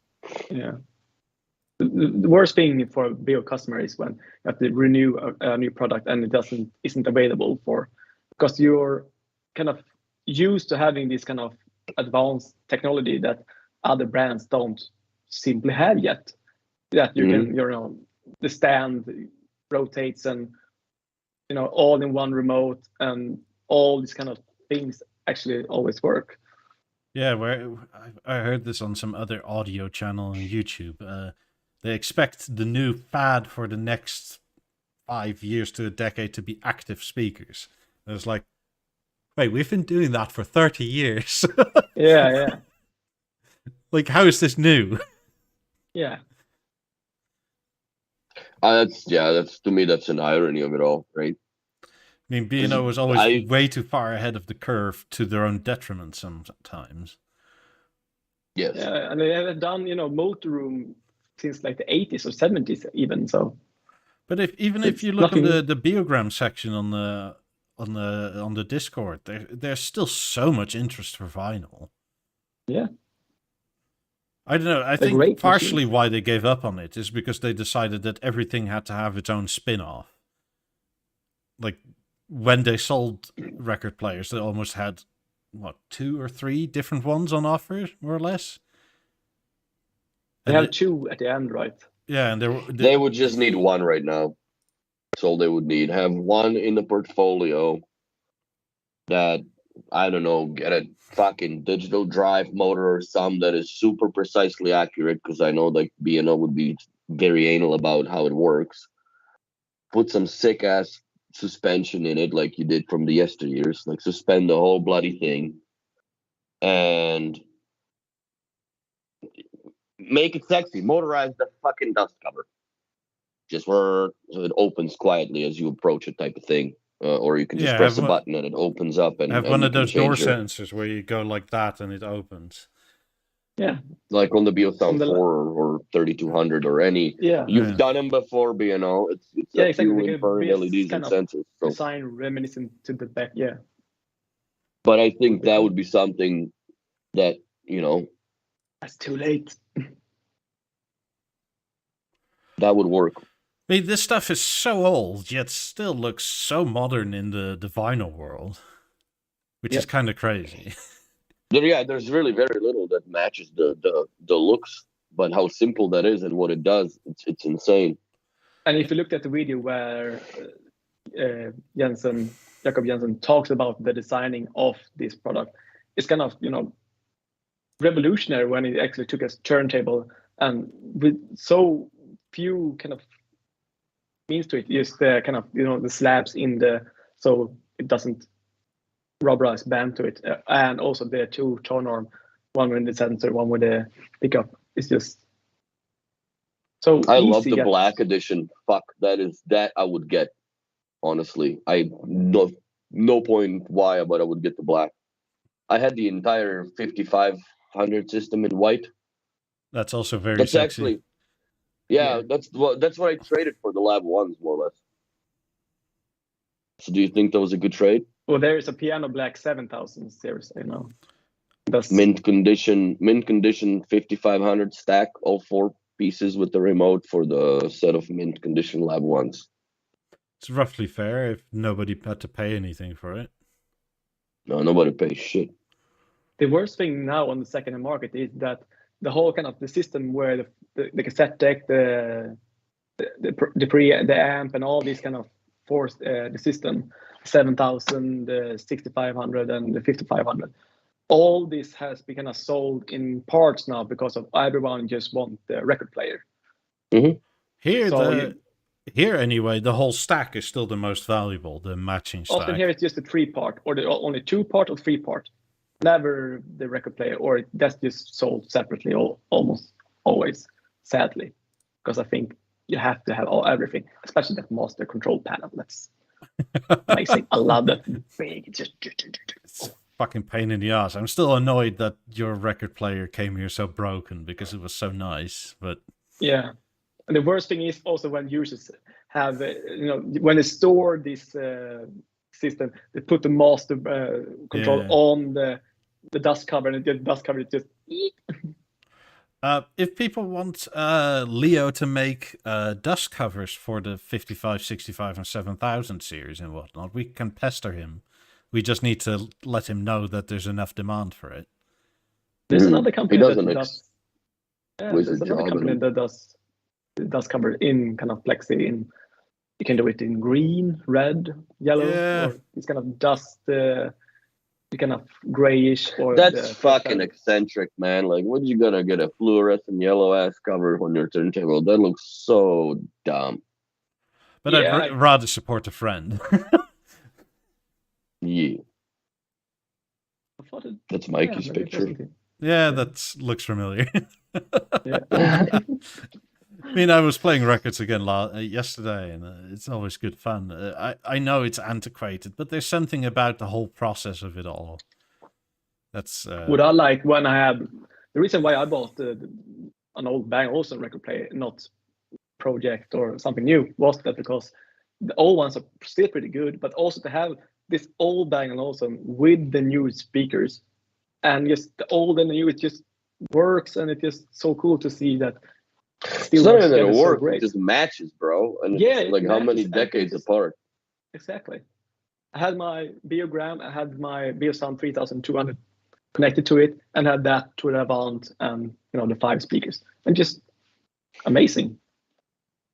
is, yeah. The worst thing for a Beo customer is when you have to renew a new product and it isn't available because you're kind of used to having this kind of advanced technology that other brands don't simply have yet. That you can, the stand rotates and, all in one remote and all these kind of things actually always work. Yeah, where I heard this on some other audio channel on YouTube. They expect the new fad for the next 5 years to a decade to be active speakers. And it's like, wait, we've been doing that for 30 years. Yeah. Like, how is this new? Yeah. that's to me, that's an irony of it all, right? I mean, B&O was always way too far ahead of the curve to their own detriment sometimes. Yes. Yeah, and they have done, motor room since like the 80s or 70s even. So, but if you look on the Beogram section on the Discord, there's still so much interest for vinyl. Yeah. I don't know. I think partially why they gave up on it is because they decided that everything had to have its own spin-off. Like, when they sold record players, they almost had, 2 or 3 different ones on offer, more or less? They have 2 at the end, right? Yeah, and they would just need one right now. That's all they would need. Have one in the portfolio that, I don't know, get a fucking digital drive motor or some that is super precisely accurate, because I know like B&O would be very anal about how it works. Put some sick ass suspension in it like you did from the yesteryears, like suspend the whole bloody thing and make it sexy. Motorize the fucking dust cover, just where it opens quietly as you approach it, type of thing. Or you can just press a button and it opens up, and have one of those door sensors where you go like that and it opens. Yeah, like on the BeoSound 4 or 3200 or any. Yeah, you've done them before, B&O. It's a few infrared LEDs and sensors. So. Design reminiscent to the back, yeah. But I think that would be something that, that's too late. That would work. I mean, this stuff is so old, yet still looks so modern in the vinyl world, which is kind of crazy. There's really very little that matches the looks, but how simple that is and what it does, it's insane. And if you looked at the video where Jakob Jensen talks about the designing of this product, it's kind of, revolutionary when he actually took a turntable and with so few kind of means to it, just the kind of, the slabs in so it doesn't rubberize band to it, and also the two tone arm, one with the sensor, one with the pickup. It's just so I easy. love the black edition. Fuck, that I would get. Honestly, I no point why, but I would get the black. I had the entire 5500 system in white. That's also very sexy. Actually, that's what I traded for the Lab Ones, more or less. So, do you think that was a good trade? Well, there is a Piano Black 7000 series, That's mint condition 5500 stack, all 4 pieces with the remote for the set of mint condition Lab Ones. It's roughly fair if nobody had to pay anything for it. No, nobody pays shit. The worst thing now on the second-hand market is that the whole kind of the system where the cassette deck, the amp, and all these kind of forced the system, 7000, the 6500, and the 5500. All this has been kind of sold in parts now because of everyone just want the record player. Mm-hmm. Here anyway, the whole stack is still the most valuable, the matching stack. Often here it's just a 3-part, or the only 2-part or 3-part. Never the record player, or that's just sold separately, almost always, sadly. Because I think you have to have everything, especially that master control panel. That's amazing. I love that big. It's a fucking pain in the ass. I'm still annoyed that your record player came here so broken because it was so nice, but yeah. And the worst thing is also when users have, when they store this system, they put the master control on the dust cover, and the dust cover is just. If people want Leo to make dust covers for the 55, 65, and 7000 series and whatnot, we can pester him. We just need to let him know that there's enough demand for it. There's another company that does. Dust cover in kind of plexi. You can do it in green, red, yellow. Or it's kind of dust, kind of grayish. Or that's fucking eccentric, man. Like, what you gonna get a fluorescent yellow ass cover on your turntable? That looks so dumb. But I'd rather support a friend. Yeah. That's Mikey's picture. Yeah, that looks familiar. I mean, I was playing records again yesterday, and it's always good fun. I know it's antiquated, but there's something about the whole process of it all. That's what I like when I have. The reason why I bought an old Bang Olufsen record player, not Project or something new, was that because the old ones are still pretty good, but also to have this old Bang Olufsen with the new speakers, and just the old and the new, it just works, and it's just so cool to see that. It's not even gonna work. It just matches, bro. And it's like how many decades apart? Exactly. I had my Beogram, I had my Beosound 3200 connected to it, and had that to the Avant and the 5 speakers, and just amazing.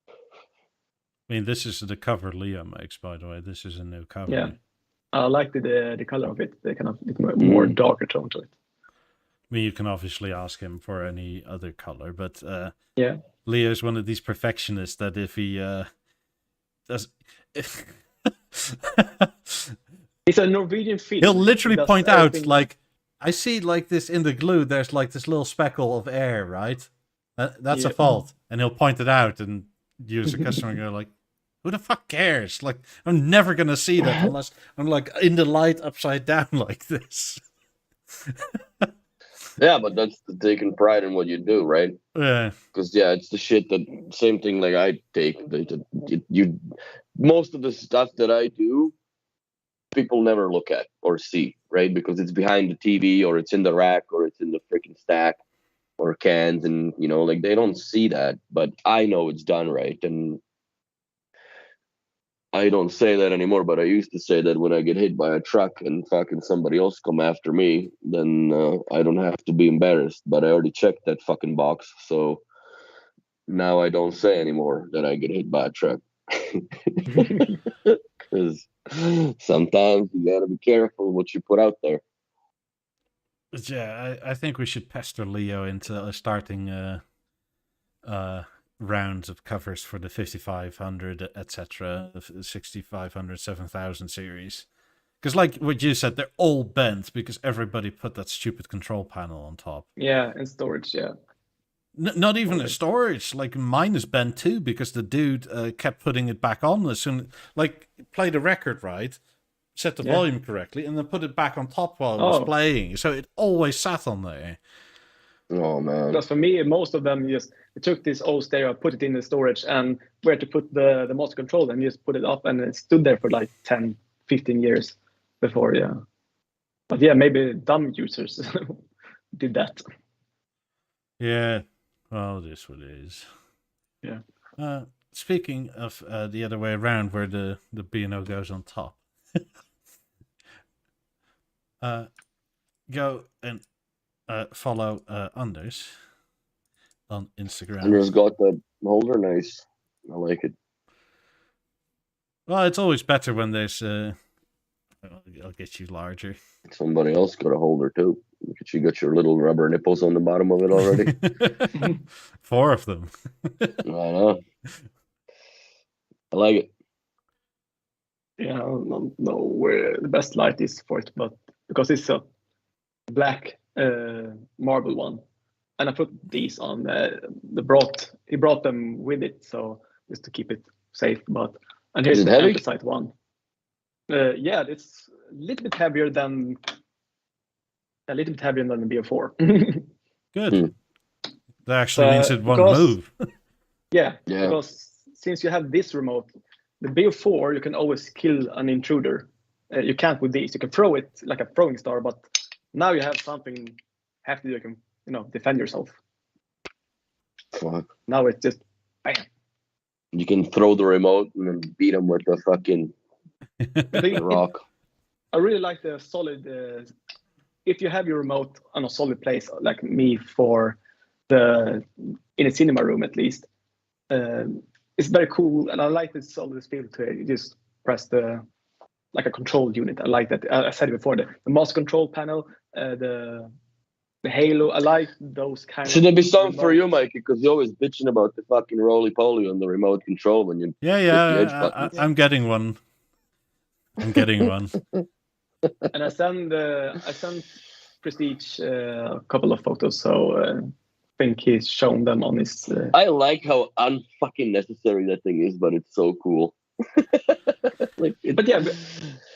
I mean, this is the cover Leo makes, by the way. This is a new cover. Yeah, I like the color of it. The kind of more darker tone to it. I mean, you can obviously ask him for any other color, but Leo's one of these perfectionists that if he does, he's a Norwegian fish. He'll literally point out, like, I see like this in the glue. There's like this little speckle of air, right? That's a fault, and he'll point it out, and you as a customer go like, "Who the fuck cares?" Like, I'm never gonna see that unless I'm like in the light upside down like this. Yeah, but that's taking pride in what you do, right? Yeah. Because it's the shit that same thing like I take. Most of the stuff that I do, people never look at or see, right? Because it's behind the TV, or it's in the rack, or it's in the freaking stack, or cans, and like they don't see that. But I know it's done right, and I don't say that anymore, but I used to say that when I get hit by a truck and fucking somebody else come after me, then I don't have to be embarrassed. But I already checked that fucking box, so now I don't say anymore that I get hit by a truck. Because sometimes you gotta be careful what you put out there. But yeah, I think we should pester Leo into starting rounds of covers for the 5500, etc., the 6500, 7000 series. Because, like what you said, they're all bent because everybody put that stupid control panel on top. Yeah, and storage. Yeah. Not even the storage. Like mine is bent too because the dude kept putting it back on as soon. Like play the record right, set the volume correctly, and then put it back on top while it was playing. So it always sat on there. Oh man! Because for me, most of them just took this old stereo, put it in the storage, and where to put the master control, and just put it up, and it stood there for like 10, 15 years before. Yeah, but yeah, maybe dumb users did that. Yeah, well, it is what it is. Yeah. Speaking of the other way around, where the B&O goes on top, go and follow Anders on Instagram. Anders got that holder nice. I like it. Well, it's always better when there's. I'll get you larger. Somebody else got a holder too. Look at you, got your little rubber nipples on the bottom of it already. 4 of them. I know. I like it. Yeah, I don't know where the best light is for it, but because it's a black marble one, and I put these on he brought them with it, so just to keep it safe. But and here's Is it the heavy? anthracite one. Yeah, it's a little bit heavier than the BO4. Good. That actually means it won't move. yeah, because since you have this remote, the BO4 you can always kill an intruder. You can't with these. You can throw it like a throwing star, but now you have something hefty you can defend yourself. Fuck. Now it's just bam. You can throw the remote and then beat them with the fucking rock. I really like the solid. If you have your remote on a solid place, like me, in a cinema room at least, it's very cool, and I like this solid feel to it. You just press like a control unit. I like that. I said it before. The master control panel, the halo. I like those kind. Should there be something for you, Mikey? Because you're always bitching about the fucking roly-poly on the remote control when you. I'm getting one. I'm getting one. And I sent Prestige a couple of photos, so I think he's shown them on his. I like how unfucking necessary that thing is, but it's so cool.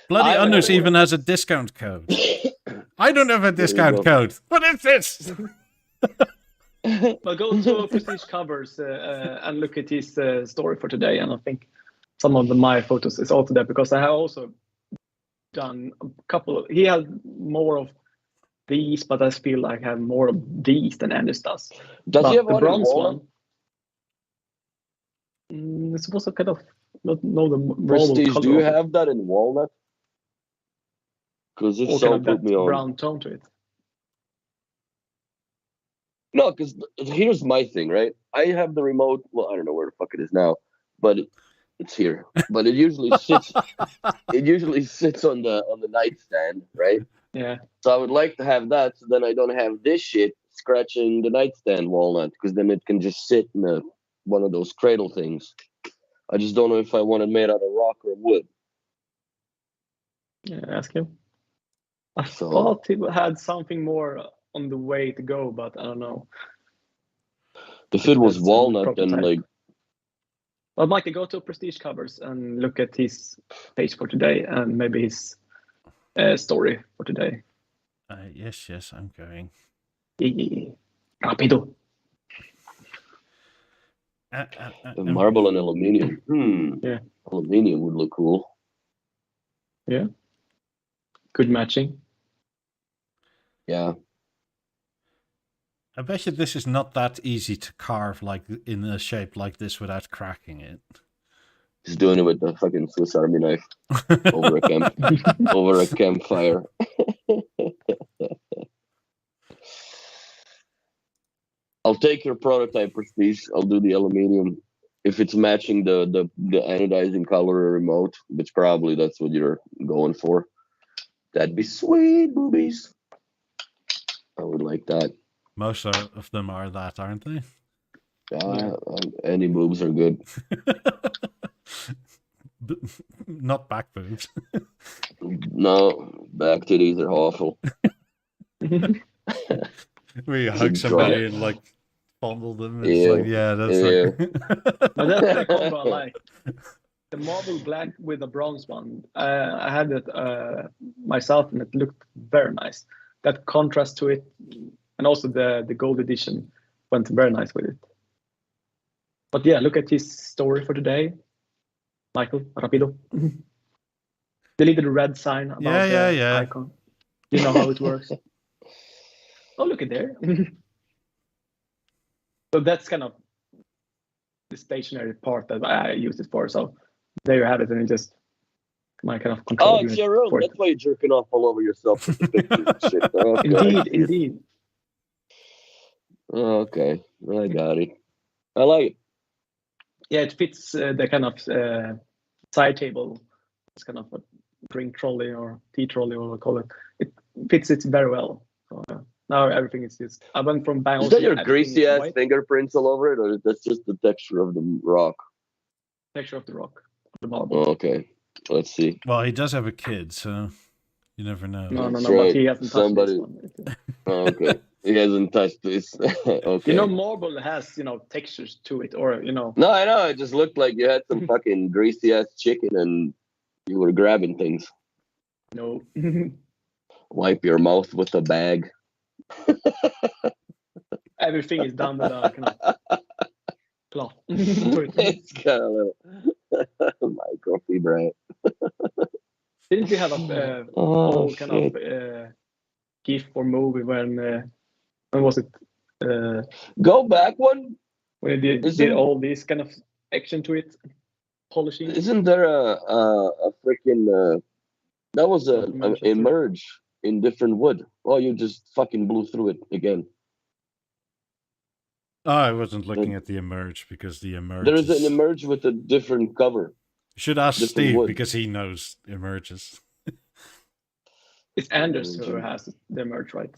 Bloody Anders even has a discount code. I don't have a discount code. What is this? But go to Prestige Covers and look at his story for today, and I think some of my photos is also there because I have also done a couple. He has more of these, but I feel like I have more of these than Anders does. Does he have the bronze one? It's supposed to kind of not know the Prestige. color. Do you have that in walnut? Because it's so put me on. Brown tone to it. No, because here's my thing, right? I have the remote. Well, I don't know where the fuck it is now, but it's here. But it usually sits. It usually sits on the nightstand, right? Yeah. So I would like to have that, so then I don't have this shit scratching the nightstand walnut, because then it can just sit in one of those cradle things. I just don't know if I want it made out of rock or wood. Yeah, ask him. I thought he had something more on the way to go, but I don't know. If it was walnut, then like. Well, Mikey, go to Prestige Covers and look at his page for today, and maybe his story for today. Yes, I'm going. Rapido. Marble and aluminium. Yeah. Aluminium would look cool. Yeah. Good matching. Yeah. I bet you this is not that easy to carve like in a shape like this without cracking it. Just doing it with the fucking Swiss Army knife over a campfire. I'll take your prototype, Prestige. I'll do the aluminium. If it's matching the anodizing color or remote, which probably that's what you're going for, that'd be sweet, boobies. I would like that. Most of them are that, aren't they? Any boobs are good. Not back boobs. No, back titties are awful. We hug somebody and like fondle them. It's like, that's like. But that's the combo I like. The marble black with the bronze one. I had it myself, and it looked very nice. That contrast to it, and also the gold edition went very nice with it. But yeah, look at his story for today, Michael Rapido. Delete the red sign about the icon. You know how it works. Oh, look at there. So that's kind of the stationary part that I use it for. So there you have it, and it just my kind of control. Oh, it's your room. That's why you're jerking off all over yourself with the pictures and shit. Okay. Indeed. Okay, I got it. I like it. Yeah, it fits the kind of side table. It's kind of a drink trolley or tea trolley, or what we call it. It fits it very well. So, now everything is just. I went from bang. Is that your greasy ass fingerprints all over it, or that's just the texture of the rock? Texture of the rock, the marble. Oh, okay, let's see. Well, he does have a kid, so you never know. No, right. But he hasn't touched this one. Oh, okay. He hasn't touched this. Okay. You know, marble has textures to it, or No, I know. It just looked like you had some fucking greasy ass chicken and you were grabbing things. No. Wipe your mouth with a bag. Everything is done with a kind of cloth. It's got a little microfiber. Didn't we have a old kind of GIF or movie when was it? Go back one. When it did all this kind of action to it, polishing. Isn't there a freaking that was a emerge in different wood? Oh, you just fucking blew through it again. Oh, I wasn't looking at the emerge because the emerge. There is an emerge with a different cover. You should ask Steve because he knows emerges. It's Anders who has the emerge, right?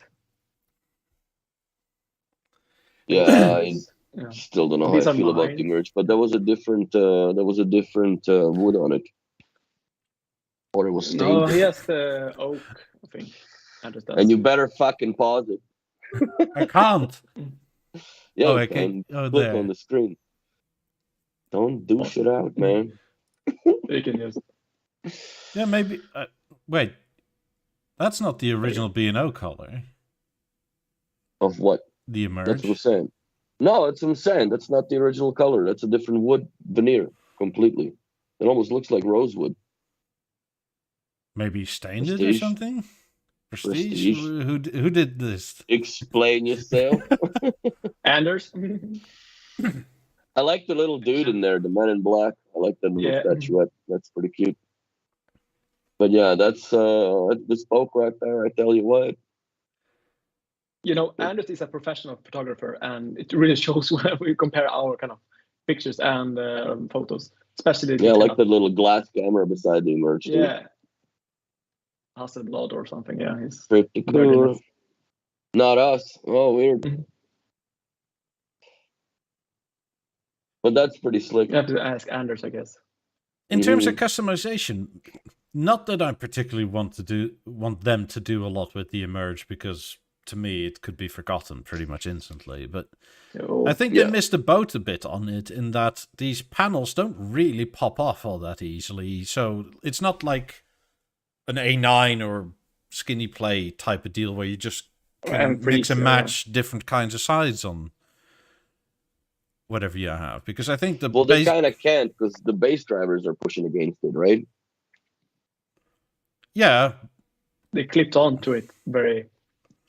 Yeah, I still don't know how I feel about the emerge, but there was a different wood on it, or it was stained. No, he has the oak, I think. Anders does. And you better fucking pause it. I can't. Yeah, I can. Look on the screen. Don't do shit out, man. You can use it. Yeah, maybe. Wait, that's not the original B&O color. Of what? The emerge. That's what I'm saying. No, that's what I'm saying. That's not the original color. That's a different wood veneer completely. It almost looks like rosewood. Maybe stained it or something? Prestige? Who did this? Explain yourself. Anders. I like the little dude in there, the man in black. I like that little statuette. That's pretty cute. But yeah, that's bespoke right there. I tell you what. You know, Anders is a professional photographer, and it really shows when we compare our kind of pictures and photos, especially. Yeah, I like the little glass camera beside the emerge. Yeah. Hasselblad or something. Yeah, he's pretty cool. Not us. Oh, weird. Mm-hmm. But that's pretty slick. You have to ask Anders, I guess. In terms of customization, not that I particularly want them to do a lot with the emerge, because to me it could be forgotten pretty much instantly. But I think they missed the boat a bit on it in that these panels don't really pop off all that easily. So it's not like an A9 or skinny play type of deal where you just can mix and match different kinds of sides on whatever you have. Because I think they kind of can't, because the bass drivers are pushing against it, right? Yeah. They clipped onto it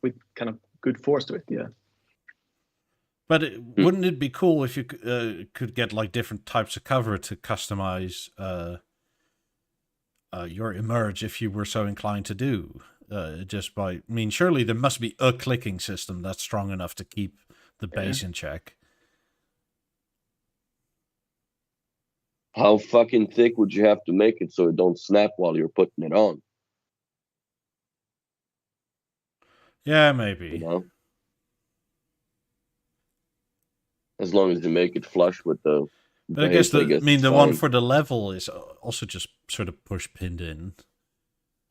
with kind of good force to it, yeah. But wouldn't it be cool if you could get like different types of cover to customize your emerge if you were so inclined to do? Surely there must be a clicking system that's strong enough to keep the bass in check. How fucking thick would you have to make it so it don't snap while you're putting it on? Yeah, maybe. You know? As long as you make it flush with the But bass, I guess the it's one fine. for the level is also just sort of push pinned in.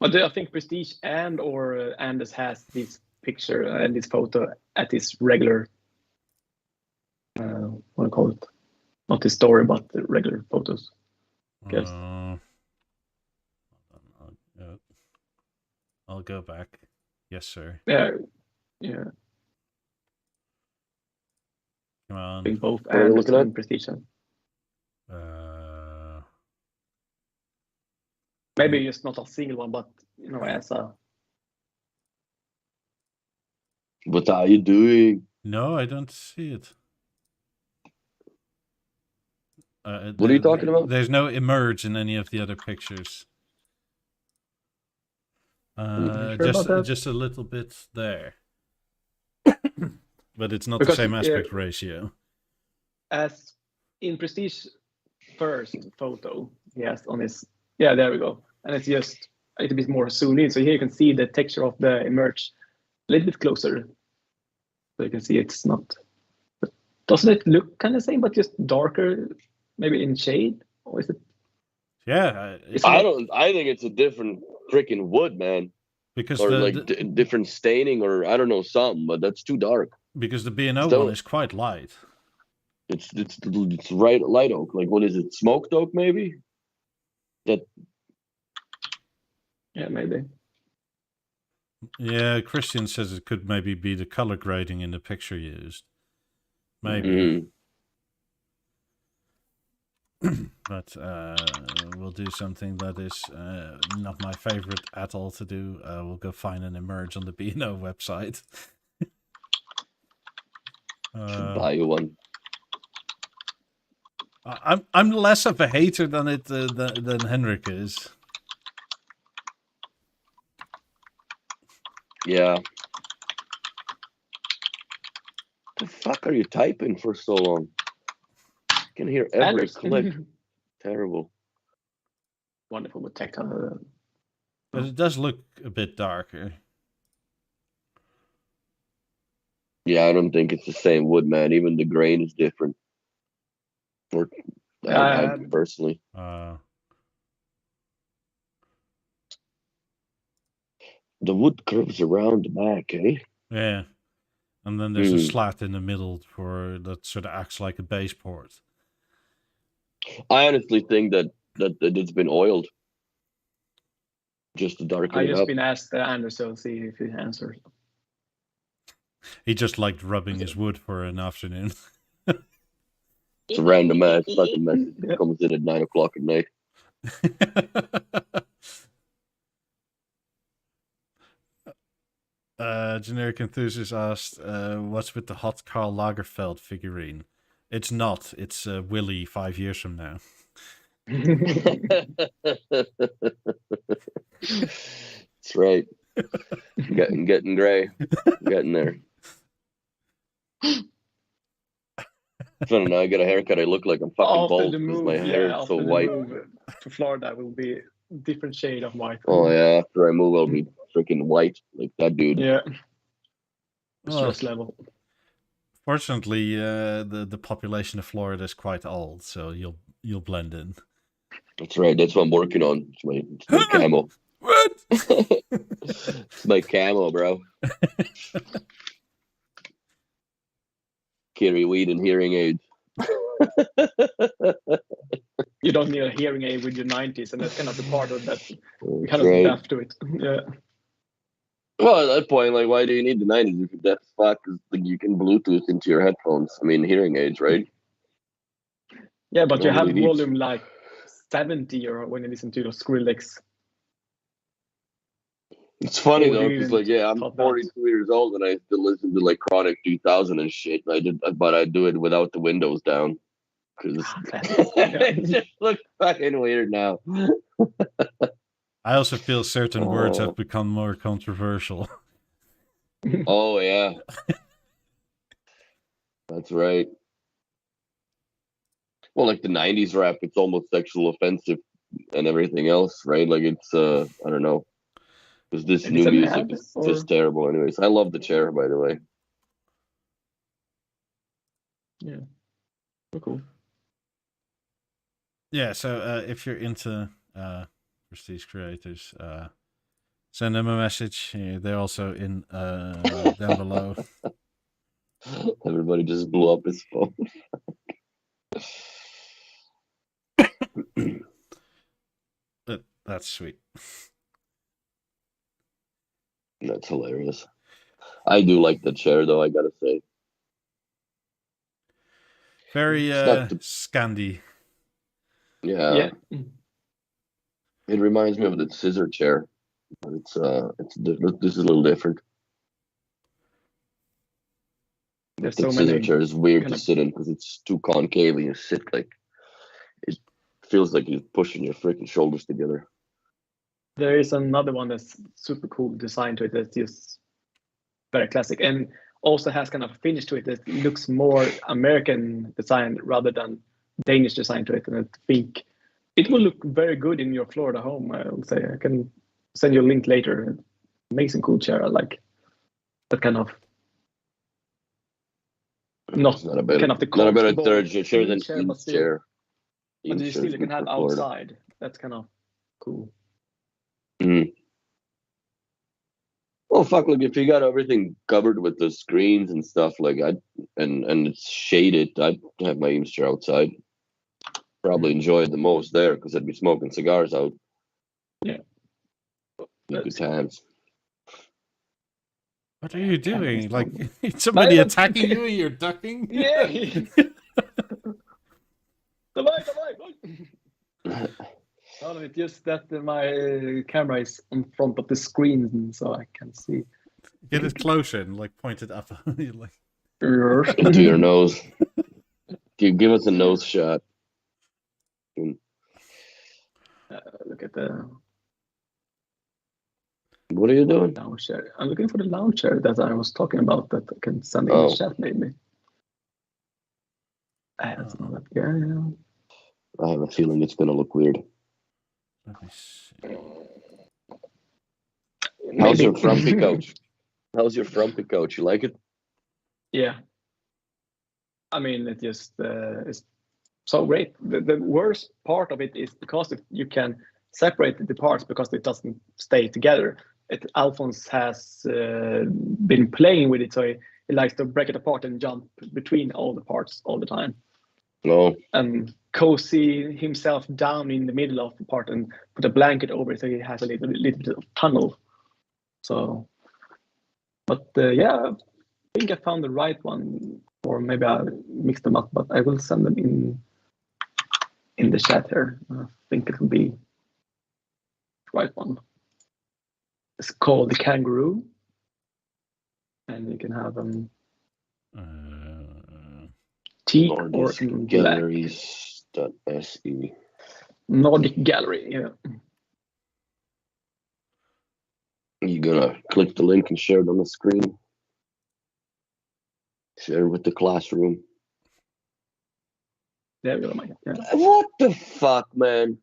But I think Prestige or Anders has this picture and this photo at his regular, what do you call it? Not his story, but the regular photos. Yes. I'll go back. Yes, sir. Yeah. Come on. I think both What are you Anders looking at? and Prestige. Maybe just not a single one, but as a. What are you doing? No, I don't see it. What are you talking about? There's no emerge in any of the other pictures. Just a little bit there. But it's not the same aspect ratio. As in Prestige first photo, yes, on his. Yeah, there we go. And it's just a little bit more zoomed in. So here you can see the texture of the emerge a little bit closer. So you can see it's not. Doesn't it look kind of the same, but just darker, maybe in shade? Or is it? Yeah. I think it's a different freaking wood, man. Because or different staining, or I don't know, something, but that's too dark. Because the B&O one is quite light. It's right light oak. Like, what is it? Smoked oak, maybe? That. Yeah, maybe. Yeah, Christian says it could maybe be the color grading in the picture used. Maybe. But we'll do something that is not my favorite at all to do. We'll go find an emerge on the B&O website. Buy you one. I'm less of a hater than than Henrik is. Yeah. The fuck are you typing for so long? I can hear every click. Terrible. Wonderful with tech. But it does look a bit darker. Yeah, I don't think it's the same wood, man. Even the grain is different. I personally. The wood curves around the back, eh? Yeah. And then there's a slat in the middle that sort of acts like a base port. I honestly think that it's been oiled. Just to darken it up. I just been asked Anders, so see if he answers. He just liked rubbing his wood for an afternoon. It's a random ass fucking message that comes in at 9 o'clock at night. Generic Enthusiast asked, what's with the hot Karl Lagerfeld figurine? It's not. It's Willy 5 years from now. That's right. Getting gray. Getting there. So now I get a haircut. I look like I'm fucking bald because my hair is so white. To Florida will be a different shade of white. Oh yeah, after I move, I'll be freaking white like that dude. Yeah. Stress level. Fortunately, the population of Florida is quite old, so you'll blend in. That's right. That's what I'm working on. It's my camo. What? It's my camo, bro. Carry weed and hearing aids. You don't need a hearing aid with your 90s, and that's kind of the part of that kind of deaf to it. Yeah. Well, at that point, like, why do you need the 90s if you're deaf as fuck? Because you can Bluetooth into your headphones. I mean, hearing aids, right? Yeah, but you have volume like 70 or when you listen to those Skrillex. It's funny Or though, do you because even like, yeah, I'm top that? 42 years old and I still listen to like Chronic 2000 and shit. But I do it without the windows down because Classic. Yeah. it just looks fucking weird now. I also feel certain words have Oh, become more controversial. oh yeah, that's right. Well, like the '90s rap, it's almost sexual offensive and everything else, right? Like it's I don't know, because this It is new an music ad, is or just terrible. Anyways, I love the chair, by the way. yeah, oh, cool. Yeah, so if you're into prestige creators, send them a message. They're also in down below. Everybody just blew up his phone. That's sweet. That's hilarious. I do like the chair, though. I gotta say, Very it's not the, Scandi. yeah. Yeah. It reminds me of the scissor chair, but this is a little different. There's The so scissor many chair is weird kind to of. sit in because it's too concave and you sit like it feels like you're pushing your freaking shoulders together. There is another one that's super cool design to it that's just very classic and also has kind of a finish to it that looks more American design rather than Danish design to it. And I think it will look very good in your Florida home. I will say I can send you a link later. Amazing cool chair. I like that kind of not It's not a better, kind of the not a better comfortable third chair than chair, but Eames still, chair. but Eames you chair still is you can good have for Florida. outside. That's kind of cool. Mm. Well, fuck! Look, if you got everything covered with the screens and stuff like and it's shaded, I'd have my Eames chair outside. Probably enjoy it the most there because I'd be smoking cigars out. Yeah. Good times. What are you doing? Like But somebody I attacking you and you're ducking? Yeah. No, it's just that my camera is in front of the screen, so I can see. Get it closer and like point it up. You're like, Into your nose. Give us a nose shot. Look at the What are you doing? lounge chair. I'm looking for the lounge chair that I was talking about that I can send in Oh. the chat maybe. That's not that. Yeah. I have a feeling it's gonna look weird. let me see. How's your frumpy couch? How's your frumpy couch? You like it? Yeah. I mean, it just is so great. The worst part of it is because you can separate the parts because it doesn't stay together. Alphonse has been playing with it, so he likes to break it apart and jump between all the parts all the time. No. And cozy himself down in the middle of the part and put a blanket over it so he has a little bit of tunnel. So, but yeah, I think I found the right one, or maybe I mixed them up, but I will send them in the chat here. I think it will be the right one. It's called the Kangaroo, and you can have them teak or in black. Galleries.se. Nordic Gallery, yeah. You're gonna click the link and share it on the screen. Share it with the classroom. There we go, Mike. Yeah. What the fuck, man?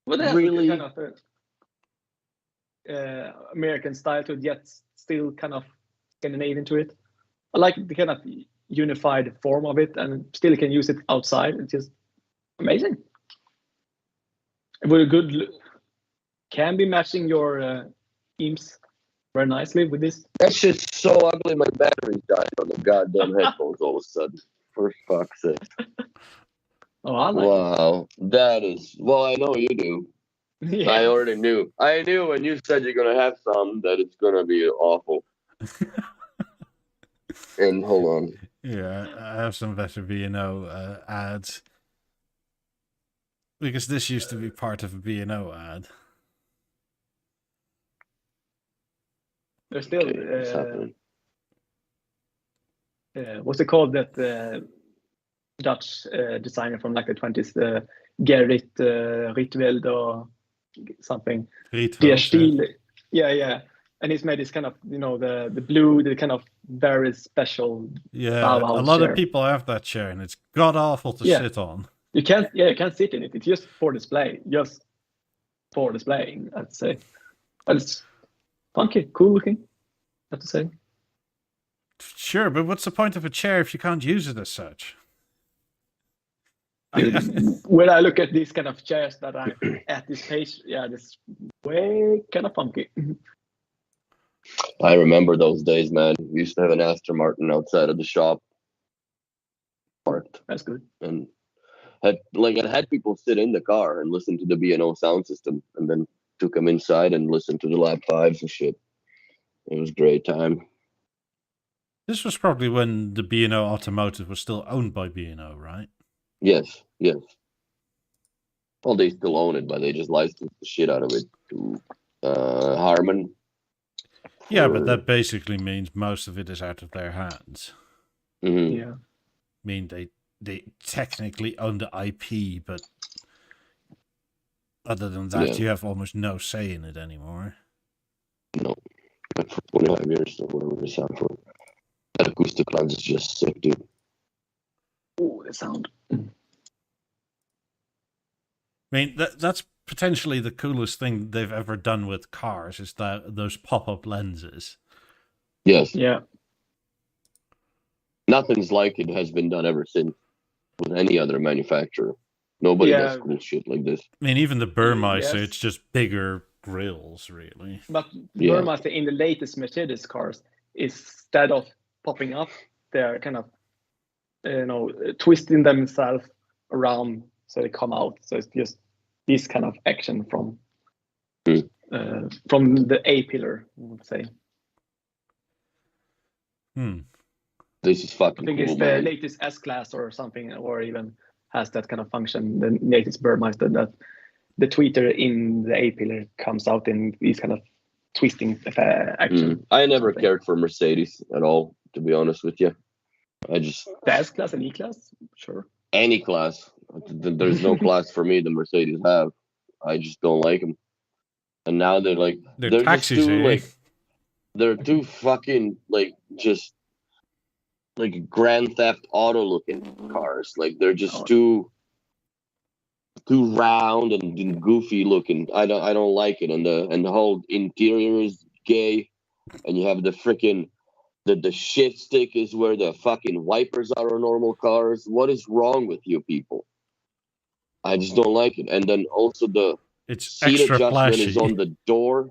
But they Really? have kind of American style to it, yet still kind of Scandinavian to it. I like the kind of unified form of it, and still can use it outside. It's just amazing. With a good can be matching your Eames very nicely with this. That shit's so ugly. My battery's died on the goddamn headphones all of a sudden. For fuck's sake. Oh, I like Wow, that is. Well, I know you do. it. Yeah. I already knew. I knew when you said you're gonna have some that it's gonna be awful. And hold on. Yeah, I have some better B&O ads. Because this used to be part of a B&O ad. There's still What's happening? what's it called, that Dutch designer from like the 20s, Gerrit Rietveld or something. Der Stil. Yeah. And he's made this kind of, the blue, the kind of very special Bauhaus a lot chair. of people have that chair, and it's god awful to sit on. You can't sit in it. It's just for display, I'd say. But it's funky, cool looking, I have to say. Sure, but what's the point of a chair if you can't use it as such? When I look at these kind of chairs that are at this page, this way kind of funky. I remember those days, man. We used to have an Aston Martin outside of the shop, parked. That's good. And it had people sit in the car and listen to the B&O sound system, and then took them inside and listened to the Lab 5s and shit. It was a great time. This was probably when the B&O Automotive was still owned by B&O, right? Yes. Well, they still own it, but they just licensed the shit out of it to Harman. Yeah, but that basically means most of it is out of their hands. Mm-hmm. Yeah. I mean, they technically own the IP, but other than that, you have almost no say in it anymore. No. But for 25 years or whatever they sound for. That acoustic lens is just sick, dude. Oh, the sound. I mean, that's potentially the coolest thing they've ever done with cars, is those pop-up lenses. Yes. Yeah. Nothing's like it has been done ever since with any other manufacturer. Nobody does cool shit like this. I mean, even the Burmeister, it's just bigger grills, really. But Burmeister in the latest Mercedes cars, instead of popping up, they're kind of, twisting themselves around so they come out. So it's just this kind of action from the A pillar, I would say. This is fucking cool. I think cool, it's man. the latest S-Class or something, or even has that kind of function. The latest Burmeister, that the tweeter in the A pillar comes out in these kind of twisting action. I never cared for Mercedes at all, to be honest with you. The S-Class and E-Class, sure. Any class. There's no class for me the Mercedes have. I just don't like them. And now they're like they're taxis, just too they're too fucking just Grand Theft Auto looking cars. Like they're just too round and goofy looking. I don't like it. And the whole interior is gay. And you have the freaking the shift stick is where the fucking wipers are on normal cars. What is wrong with you people? I just don't like it. And then also the seat adjustment flashy. Is on the door.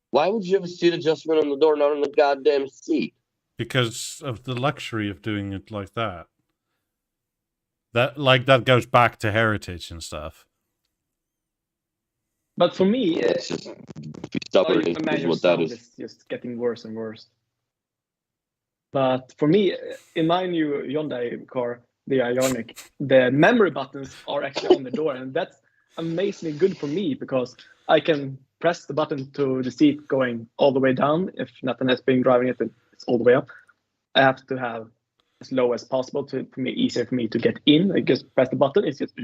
Why would you have a seat adjustment on the door, not on the goddamn seat? Because of the luxury of doing it like that. That goes back to heritage and stuff. But for me, it's just stubborn is what that is. It's just getting worse and worse. But for me, in my new Hyundai car, the Ioniq, the memory buttons are actually on the door, and that's amazingly good for me because I can press the button to the seat going all the way down. If nothing has been driving it, then it's all the way up. I have to have as low as possible to make it easier for me to get in. I just press the button. It's just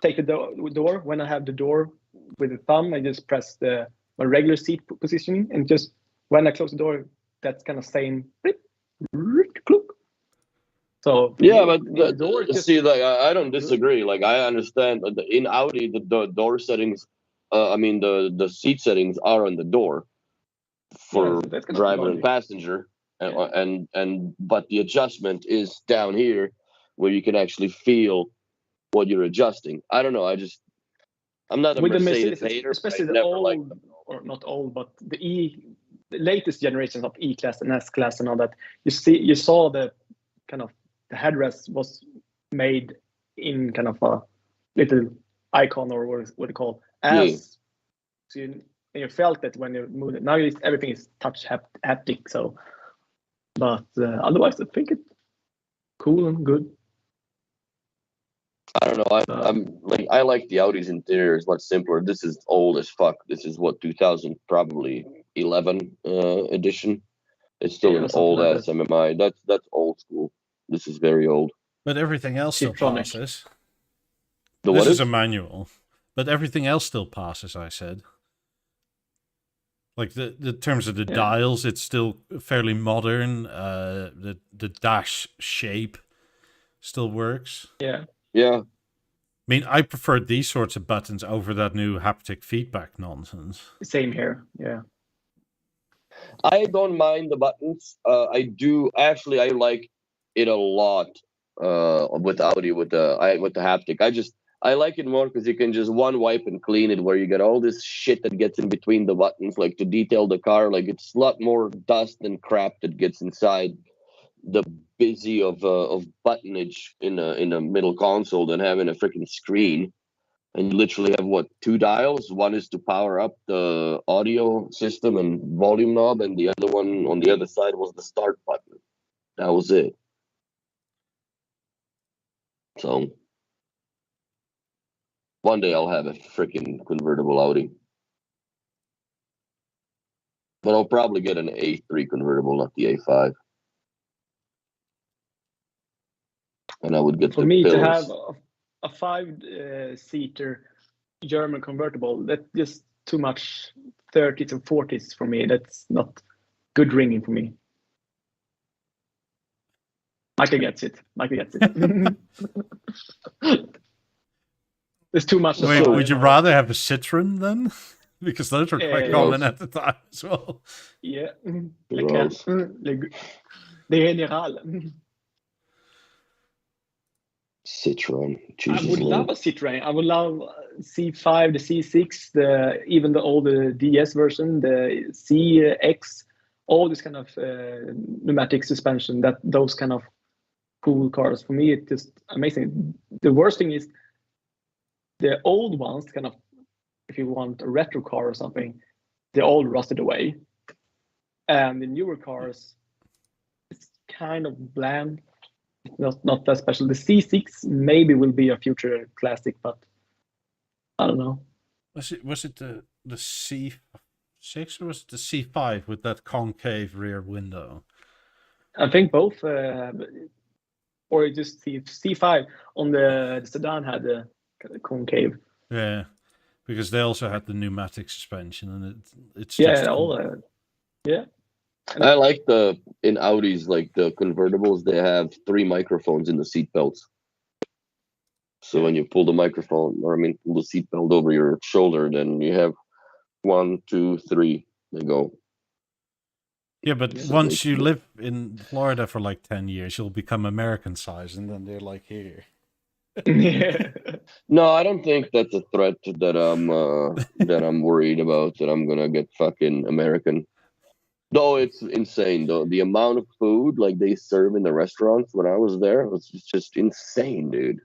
take the door. When I have the door with the thumb, I just press my regular seat positioning, and just when I close the door, that's kind of saying clook. So yeah, but I don't disagree. Like I understand that in Audi the door settings, the seat settings are on the door for driver and passenger, but the adjustment is down here where you can actually feel what you're adjusting. I don't know. I'm not a Mercedes hater, especially the old, or not old, but the latest generations of E-Class and S-Class and all that. You saw the kind of the headrest was made in kind of a little icon, or what you call so you felt it when you moved it. Now everything is touch haptic. So, but otherwise, I think it's cool and good. I don't know. I like the Audi's interior. It's much simpler. This is old as fuck. This is what 2000 probably 11 edition. It's still Yeah, an something old like ass that. MMI. That's old school. This is very old. But everything else still Tiptronic. passes. The This what is is? a manual, but everything else still passes. I said. Like the terms of the Yeah. dials, it's still fairly modern. The dash shape still works. Yeah. Yeah. I mean, I prefer these sorts of buttons over that new haptic feedback nonsense. Same here. Yeah. I don't mind the buttons. I do actually. I like it a lot. With Audi with the haptic. I like it more because you can just one wipe and clean it. Where you get all this shit that gets in between the buttons, like to detail the car. Like it's a lot more dust and crap that gets inside the busy of buttonage in a middle console than having a freaking screen. And you literally have what, two dials? One is to power up the audio system and volume knob, and the other one on the other side was the start button. That was it. So one day I'll have a freaking convertible Audi. But I'll probably get an A3 convertible, not the A5. And I would get For the me to pillars. have a 5-seater German convertible, that's just too much 30s and 40s for me. That's not good ringing for me. Michael gets it. There's too much. Wait, would you rather have a Citroen then? Because those were quite common at the time as well. Yeah. Gross. The General. Citroen. Jesus I would Lord. love a Citroen. I would love C5, the C6, even the older DS version, the CX, all this kind of pneumatic suspension. Those kind of cool cars. For me, it's just amazing. The worst thing is the old ones, kind of, if you want a retro car or something, they're all rusted away. And the newer cars, it's kind of bland. Not that special. The C6 maybe will be a future classic, but I don't know. Was it the C6 or was it the C5 with that concave rear window? I think both, or just C5 on the sedan had the concave. Yeah, because they also had the pneumatic suspension, and it's Yeah, just all. Yeah. I like in Audis, like the convertibles, they have 3 microphones in the seat belts. So when you pull the microphone, pull the seat belt over your shoulder, then you have 1, 2, 3. They go. Yeah, but So once you live in Florida for like 10 years, you'll become American size, and then they're like here. No, I don't think that's a threat that I'm worried about, that I'm gonna get fucking American. Though it's insane, though the amount of food like they serve in the restaurants when I was there was just insane, dude.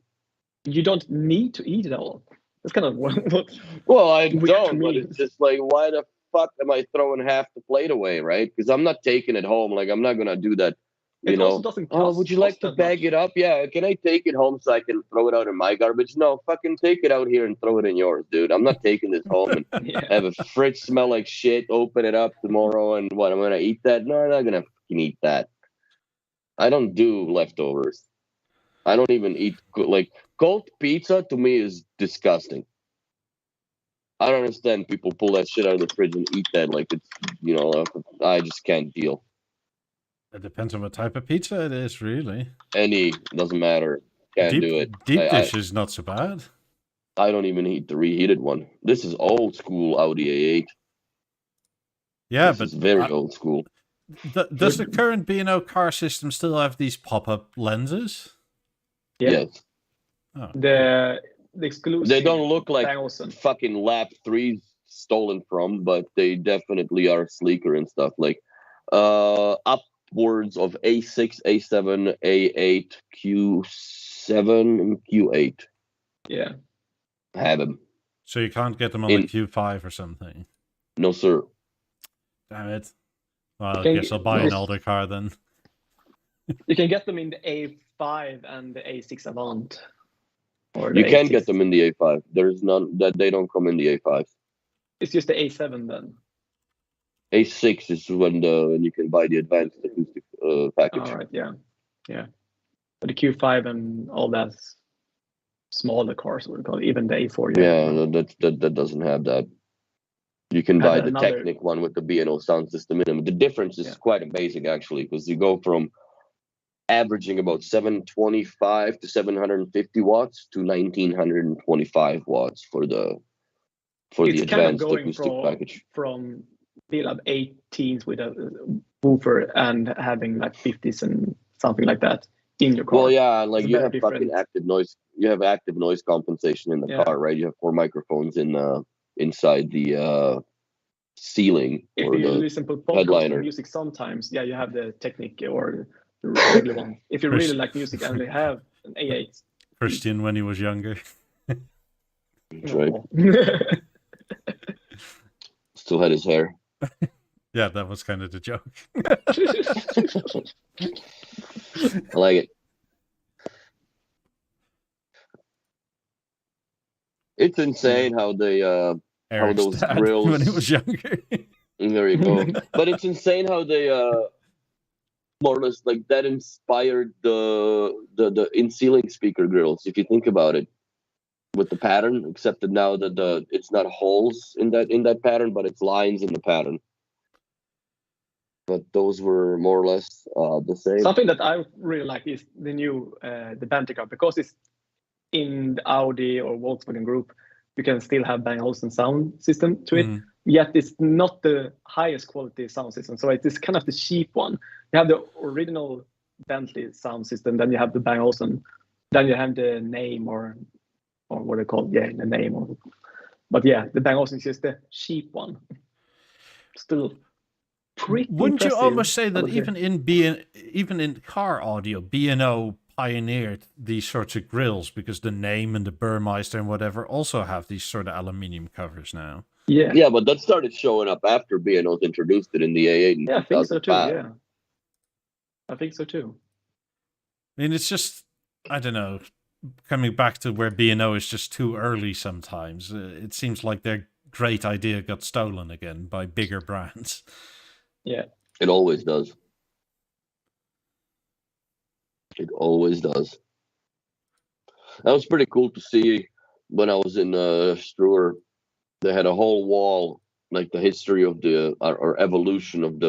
You don't need to eat it all. That's kind of what. Well, I don't, but it's just like, why the fuck am I throwing half the plate away, right? Because I'm not taking it home. Like I'm not gonna do that. You know, would you like to bag it up? Yeah, can I take it home so I can throw it out in my garbage? No, fucking take it out here and throw it in yours, dude. I'm not taking this home and have a fridge smell like shit, open it up tomorrow, and what, I'm going to eat that? No, I'm not going to fucking eat that. I don't do leftovers. I don't even eat, like, cold pizza to me is disgusting. I don't understand people pull that shit out of the fridge and eat that like it's, I just can't deal. It depends on what type of pizza it is, really. Doesn't matter. Can't do it. Deep dish is not so bad. I don't even eat the reheated one. This is old school Audi A8. Yeah, this is very old school. Does the current B&O car system still have these pop-up lenses? Yeah. Yes. Oh. The exclusive. They don't look like fucking Lap 3s stolen from, but they definitely are sleeker and stuff. Like, upwards of A6, A7, A8, Q7, and Q8. Yeah. Have them. So you can't get them on the Q5 or something? No, sir. Damn it. Well, I guess I'll buy an older car then. You can get them in the A5 and the A6 Avant. You can get them in the A5. There's none that they don't come in the A5. It's just the A7 then. A6 is when you can buy the advanced acoustic package. All right, yeah. But the Q5 and all that smaller cars, what we call it, even the A4. Yeah, that doesn't have that. You can buy the Technic one with the B&O sound system in them. The difference is quite amazing, actually, because you go from averaging about 725 to 750 watts to 1925 watts for the advanced acoustic package. From build up 18s with a woofer and having like 50s and something like that in your car. Well, yeah, like you have fucking active noise. You have active noise compensation in the car, right? You have 4 microphones inside the ceiling. If or you the listen to podcast headliner. or music, sometimes you have the Technic or the regular one. If you really like music and they have an A8. Christian when he was younger. That's right. Still had his hair. Yeah, that was kind of the joke. I like it. It's insane how they how those grills when he was younger. There you go. But it's insane how they more or less like that inspired the in-ceiling speaker grills, if you think about it, with the pattern, except that now that it's not holes in that pattern, but it's lines in the pattern. But those were more or less the same. Something that I really like is the new the Bantica, because it's in the Audi or Volkswagen group. You can still have Bang & Olufsen sound system to it, yet it's not the highest quality sound system. So it is kind of the cheap one. You have the original Bentley sound system, then you have the Bang & Olufsen, then you have the name or what they call the name. But yeah, the Bang & Olufsen is just the cheap one. Still pretty Wouldn't impressive, you almost say that even in car audio, B&O pioneered these sorts of grills, because the name and the Burmeister and whatever also have these sort of aluminium covers now. Yeah, but that started showing up after B&O introduced it in the A8. Yeah, I think so too. Yeah, I think so too. I mean, it's just, I don't know, coming back to where B&O is just too early sometimes. It seems like their great idea got stolen again by bigger brands. Yeah, it always does. It always does. That was pretty cool to see when I was in Struer. They had a whole wall, like the history of the or evolution of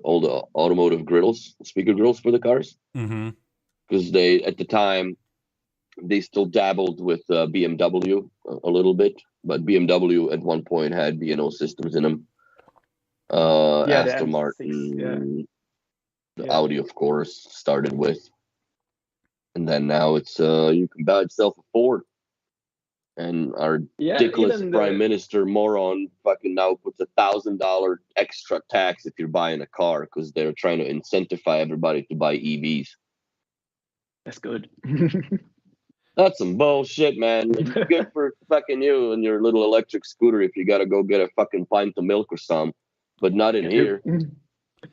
all the automotive grills, speaker grills for the cars. Because they, at the time, they still dabbled with BMW a little bit, but BMW at one point had B&O systems in them. Aston Martin, the Audi, of course, started with. And then now it's you can buy yourself a Ford, and our ridiculous prime minister moron fucking now puts $1,000 extra tax if you're buying a car, because they're trying to incentivize everybody to buy EVs. That's good. That's some bullshit, man. Good for fucking you and your little electric scooter if you gotta go get a fucking pint of milk or some, but not in here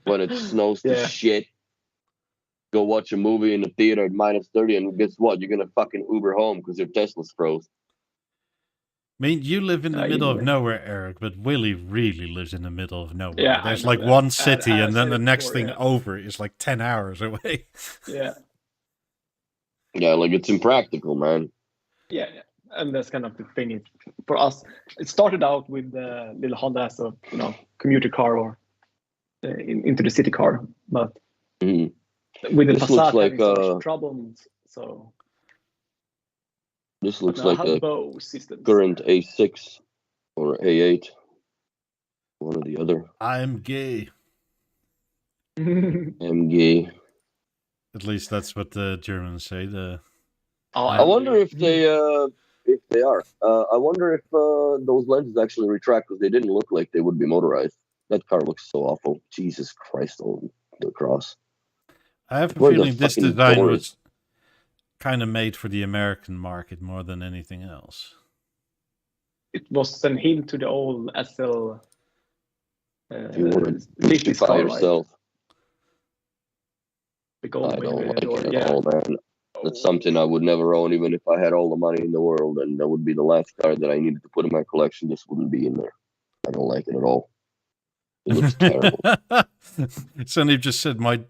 when it snows to shit. Go watch a movie in the theater at -30, and guess what? You're gonna fucking Uber home because your Tesla's froze. I mean, you live in the middle of nowhere, Eric, but Willie really lives in the middle of nowhere. Yeah, there's like one city, and then the next thing over is like 10 hours away. Yeah, like it's impractical, man. Yeah, and that's kind of the thing. For us, it started out with the little Honda as a commuter car or into the city car, but with the Passat having so much problems, so this looks like a current A6 or A8, one or the other. I'm gay. I'm gay. At least that's what the Germans say. I wonder if they are. I wonder if those lenses actually retract, because they didn't look like they would be motorized. That car looks so awful. Jesus Christ, the cross. I have a feeling this design was kind of made for the American market more than anything else. It was a hint to the old SL. If you want to justify yourself. I don't like it at all, man. That's something I would never own, even if I had all the money in the world, and that would be the last car that I needed to put in my collection. This wouldn't be in there. I don't like it at all. It looks terrible. Sonny just said, my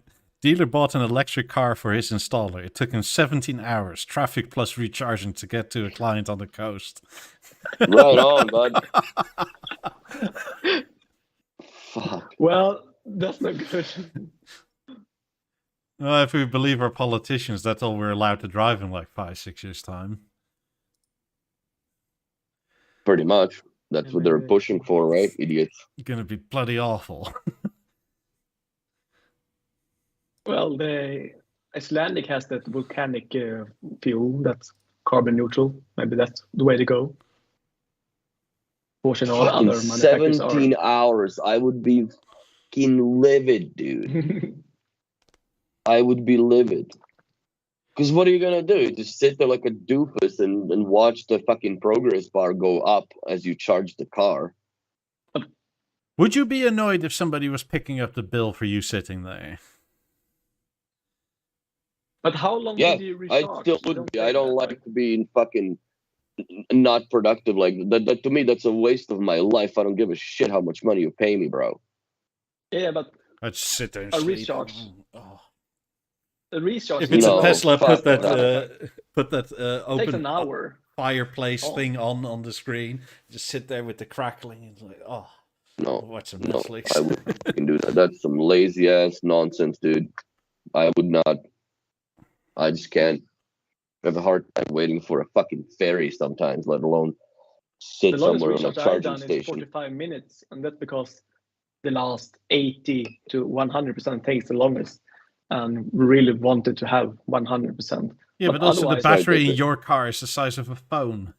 dealer bought an electric car for his installer. It took him 17 hours, traffic plus recharging, to get to a client on the coast. Right on, bud. Fuck. Well, that's not good. Well, if we believe our politicians, that's all we're allowed to drive in like 5-6 years' time. Pretty much. That's what they're Maybe. pushing for, right? Idiots. Gonna be bloody awful. Well, the Icelandic has that volcanic fuel that's carbon neutral. Maybe that's the way to go. Fortunately, all Fucking other manufacturers 17 hours. I would be fucking livid, dude. I would be livid. Because what are you going to do? Just sit there like a doofus and watch the fucking progress bar go up as you charge the car. Would you be annoyed if somebody was picking up the bill for you sitting there? But how long Yeah, did you I recharge? still You would be. say I don't that, like right? to be in fucking not productive like that. To me, that's a waste of my life. I don't give a shit how much money you pay me, bro. Yeah, but I'd just sit there and A sleep. recharge. Oh. the recharge. If it's No, a Tesla, fuck put that takes an open hour. fireplace Oh. thing on the screen. Just sit there with the crackling and like, oh, No, watch some no, Netflix. I wouldn't fucking do that. That's some lazy ass nonsense, dude. I would not. I just can't. I have a hard time waiting for a fucking ferry sometimes, let alone sit The longest somewhere on a recharge I've charging done is station. 45 minutes, and that's because the last 80 to 100% takes the longest, and we really wanted to have 100%. Yeah, but also the otherwise- battery in Right, your car is the size of a phone.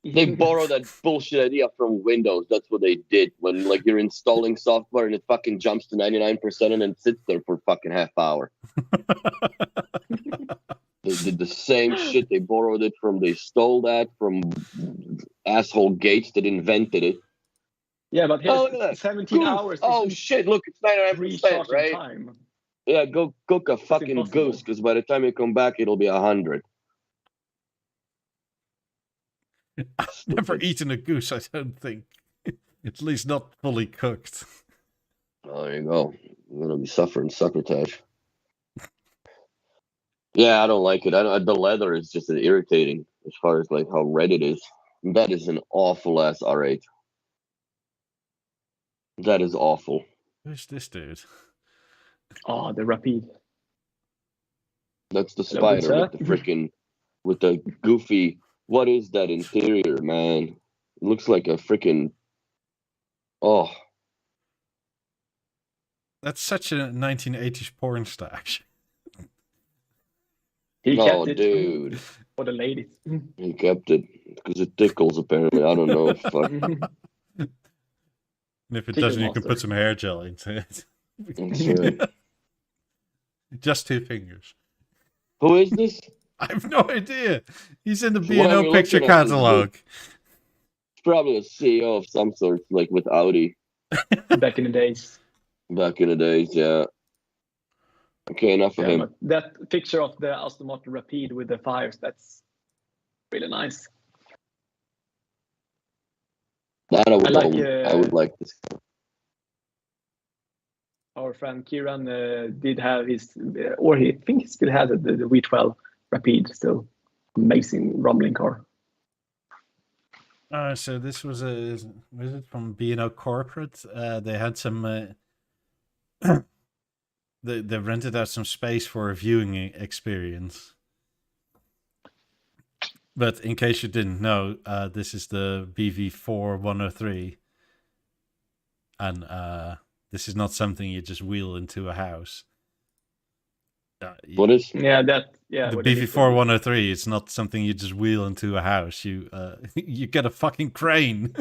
They borrow that bullshit idea from Windows. That's what they did when, like, you're installing software and it fucking jumps to 99% and then sits there for fucking half hour. They did the same shit. They borrowed it from. They stole that from asshole Gates that invented it. Yeah, but here's Oh, look at that. 17 Goose. hours. Oh isn't shit! Look, it's 99%, recharging right? time. Yeah, go cook a fucking impossible. goose, because by the time you come back, it'll be 100. I've never eaten a goose, I don't think. At least not fully cooked. Oh, there you go. You're gonna be suffering succotash. Yeah, I don't like it. The leather is just irritating as far as like how red it is. That is an awful ass R8. That is awful. Who's this dude? Oh, the Rapide. That's the Hello, good spider sir. with the freaking with the goofy. What is that interior, man? It looks like a freaking. Oh, That's such a 1980s porn stash. He no, kept it dude. for the ladies. He kept it because it tickles. Apparently, I don't know. Fuck. And if it Chicken doesn't, you can monster. put some hair gel into it. That's right. Just 2 fingers. Who is this? I have no idea. He's in the What are B&O we picture looking at? This catalog. It's probably a CEO of some sort, like with Audi Back in the days. back in the days. Yeah. Okay, enough of Yeah, him. but that picture of the Automotive Rapide with the fires, that's really nice. That I would, I like, I would like this. Our friend Kieran did have his, or I think he still had the V12 Rapide still. Amazing rumbling car. So this was it from B&O Corporate? They had some. They rented out some space for a viewing experience. But in case you didn't know, this is the BV4 103, and this is not something you just wheel into a house. What is? Yeah, the what it is. BV4 103 is not something you just wheel into a house. You you get a fucking crane.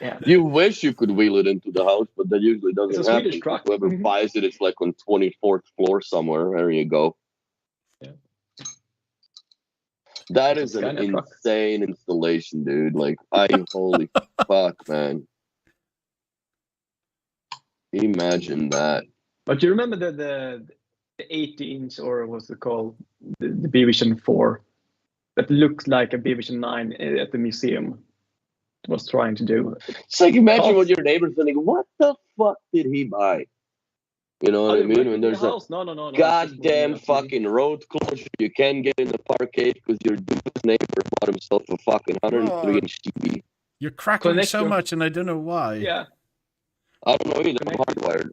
Yeah. You wish you could wheel it into the house, but that usually It's a doesn't happen. Swedish truck. Whoever buys it, it's like on 24th floor somewhere. There you go. Yeah. That It's is a an Scania truck. insane installation, dude. Like, holy fuck, man. Imagine that. But you remember the 80-inch, or what's it called, the B Vision 4, that looks like a B Vision 9 at the museum. was trying to do. It's like imagine what your neighbors thinking. What the fuck did he buy? You know what I mean? When there's a no, goddamn fucking road closure, you can't get in the parkade because your dude's neighbor bought himself a fucking 103-inch TV. You're crackling so much, and I don't know why. Yeah. I don't know either. I'm hardwired.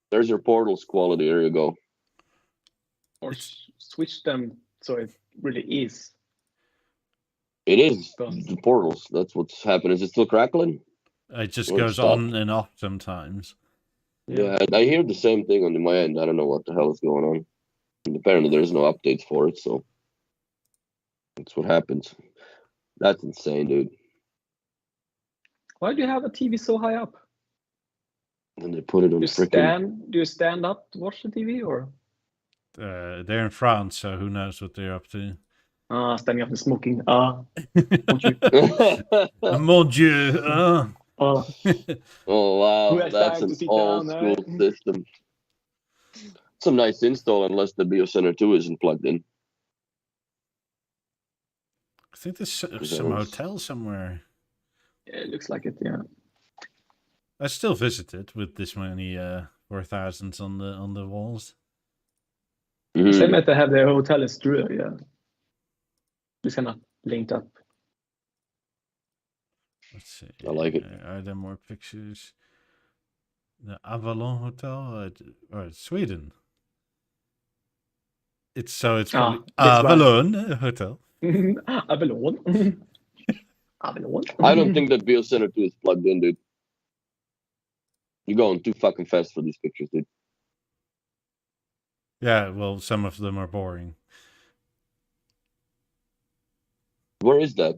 There's your portals quality. There you go. Or switch them so it really is. It is the portals. That's what's happening. Is it still crackling? It just goes on and off sometimes. Yeah, I hear the same thing on my end. I don't know what the hell is going on. And apparently, there's no updates for it, so that's what happens. That's insane, dude. Why do you have a TV so high up? And they put it on freaking. Do you stand up to watch the TV or? They're in France, so who knows what they're up to? Standing up and smoking. Mon Dieu. Oh wow, that's an old school system. Some nice install, unless the BeoCenter 2 isn't plugged in. I think there's some hotel somewhere. Yeah, it looks like it. Yeah. I still visit it with this many 4,000s on the walls. Mm-hmm. Same as they have the hotel in Struer, yeah. It's kind of linked up. Let's see. I like it. Are there more pictures? The Avalon Hotel, Sweden. It's probably Avalon Hotel. Avalon. Avalon. I don't think that BeoCenter 2 is plugged in, dude. You're going too fucking fast for these pictures, dude. Yeah, well, some of them are boring. Where is that?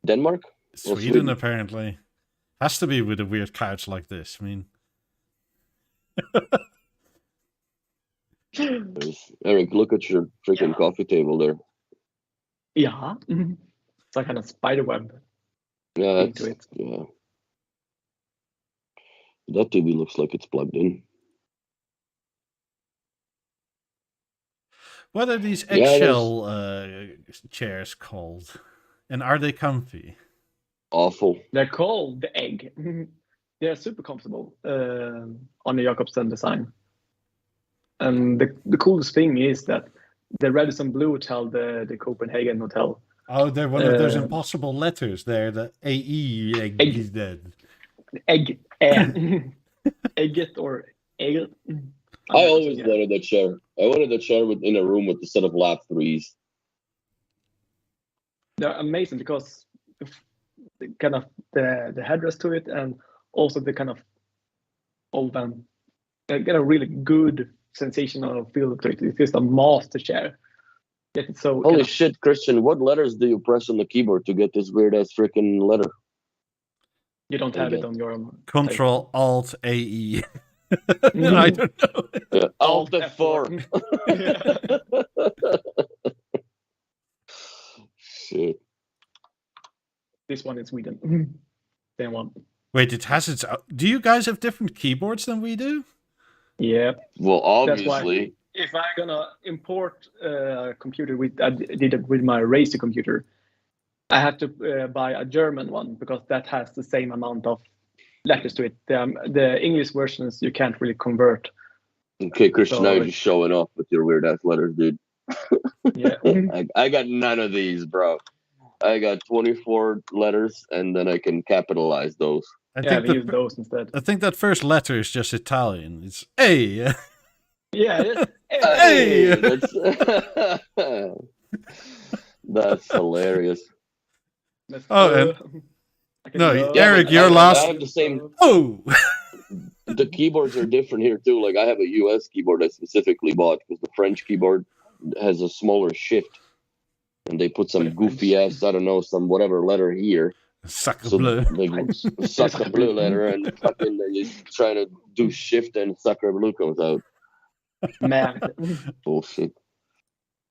Denmark? Sweden, apparently. Has to be with a weird couch like this. I mean... Eric, look at your freaking coffee table there. Yeah. It's like kind of spider web. Yeah, yeah. That TV looks like it's plugged in. What are these eggshell chairs called? And are they comfy? Awful. They're called the egg. They're super comfortable on the Jakobsen design. And the coolest thing is that the Radisson Blue Hotel, the Copenhagen hotel. Oh, they're one of those impossible letters there. The AE egg is dead. Egg. Egget or egg. I always wanted that chair. I wanted a chair in a room with a set of lap 3s. They're amazing because the kind of the headrest to it, and also the kind of open, get a really good sensational feel to it. It's just a master chair. It's so holy shit, Christian! What letters do you press on the keyboard to get this weird ass freaking letter? You don't have it on your own. Control Alt AE. I don't know. Yeah, Alt F4. Shit. This one in Sweden. Same one. Wait, it has its. Do you guys have different keyboards than we do? Yeah. Well, obviously. If I'm gonna import a computer I did it with my Razer computer, I have to buy a German one because that has the same amount of letters to it. The English versions you can't really convert. Okay, Christian, now you're just showing off with your weird ass letters, dude. Yeah. I got none of these, bro. I got 24 letters, and then I can capitalize those. I use those instead. I think that first letter is just Italian. It's A. Yeah. Hey! That's hilarious. Eric, your last. I have the same. Oh. The keyboards are different here too. Like I have a US keyboard I specifically bought because the French keyboard has a smaller shift, and they put some goofy ass, I don't know, some whatever letter here. Sacre bleu. Like sacre bleu letter, and fucking you try to do shift and sacre bleu comes out. Mad. Bullshit.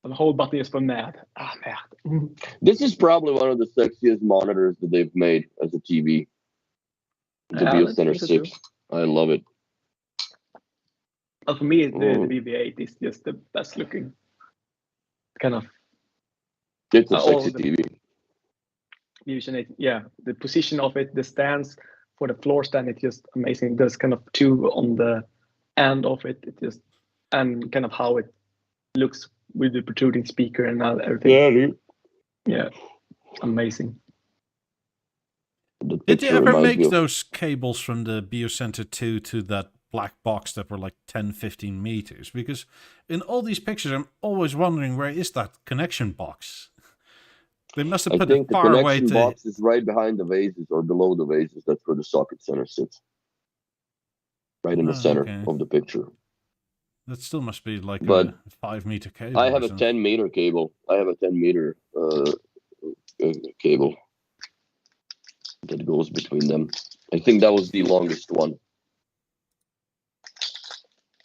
The whole button is for mad. Mad. This is probably one of the sexiest monitors that they've made as a TV. The BeoCenter 6. I love it. But for me, the BB8 is just the best looking. Kind of. It's a sexy TV. Fusion 8, yeah, the position of it, the stands for the floor stand, it's just amazing. There's kind of two on the end of it. It just, and kind of how it looks with the protruding speaker and everything. Yeah, dude. Yeah, amazing. The Did you picture ever reminds make me of- those cables from the BioCenter 2 to that black box that were like 10, 15 meters? Because in all these pictures, I'm always wondering, where is that connection box? They must have I put think it the far away connection to... box is right behind the vases or below the vases. That's where the socket center sits. Right in the center okay. of the picture. That still must be like But a 5-meter cable. I have or a something. 10-meter cable. I have a 10-meter cable that goes between them. I think that was the longest one.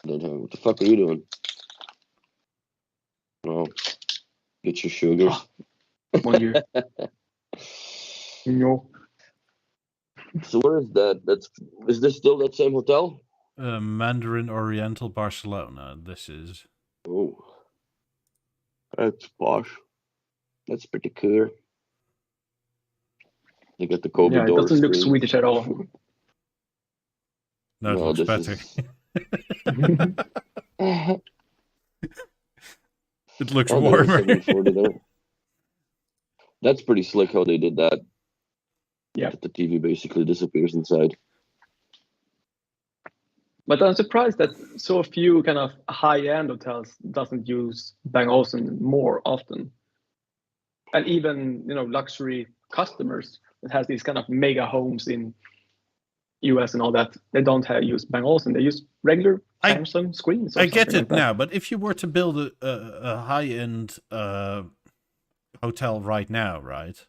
What the fuck are you doing? Oh, get your sugars. One year. No. So where is that? Is this still that same hotel? Mandarin Oriental, Barcelona. This is... Oh, that's posh. That's pretty cool. They got the Kobe Yeah, it door doesn't look screen. Swedish at all. No, it No, looks this better. is- It looks Oh, there's warmer. 70/40 there. That's pretty slick how they did that. Yeah. That the TV basically disappears inside. But I'm surprised that so few kind of high-end hotels doesn't use Bang Olufsen more often. And even, luxury customers that has these kind of mega homes in US and all that, they don't use Bang Olufsen. They use regular I- Samsung screens. Or I get something it like that. now, but if you were to build a high-end hotel right now, right?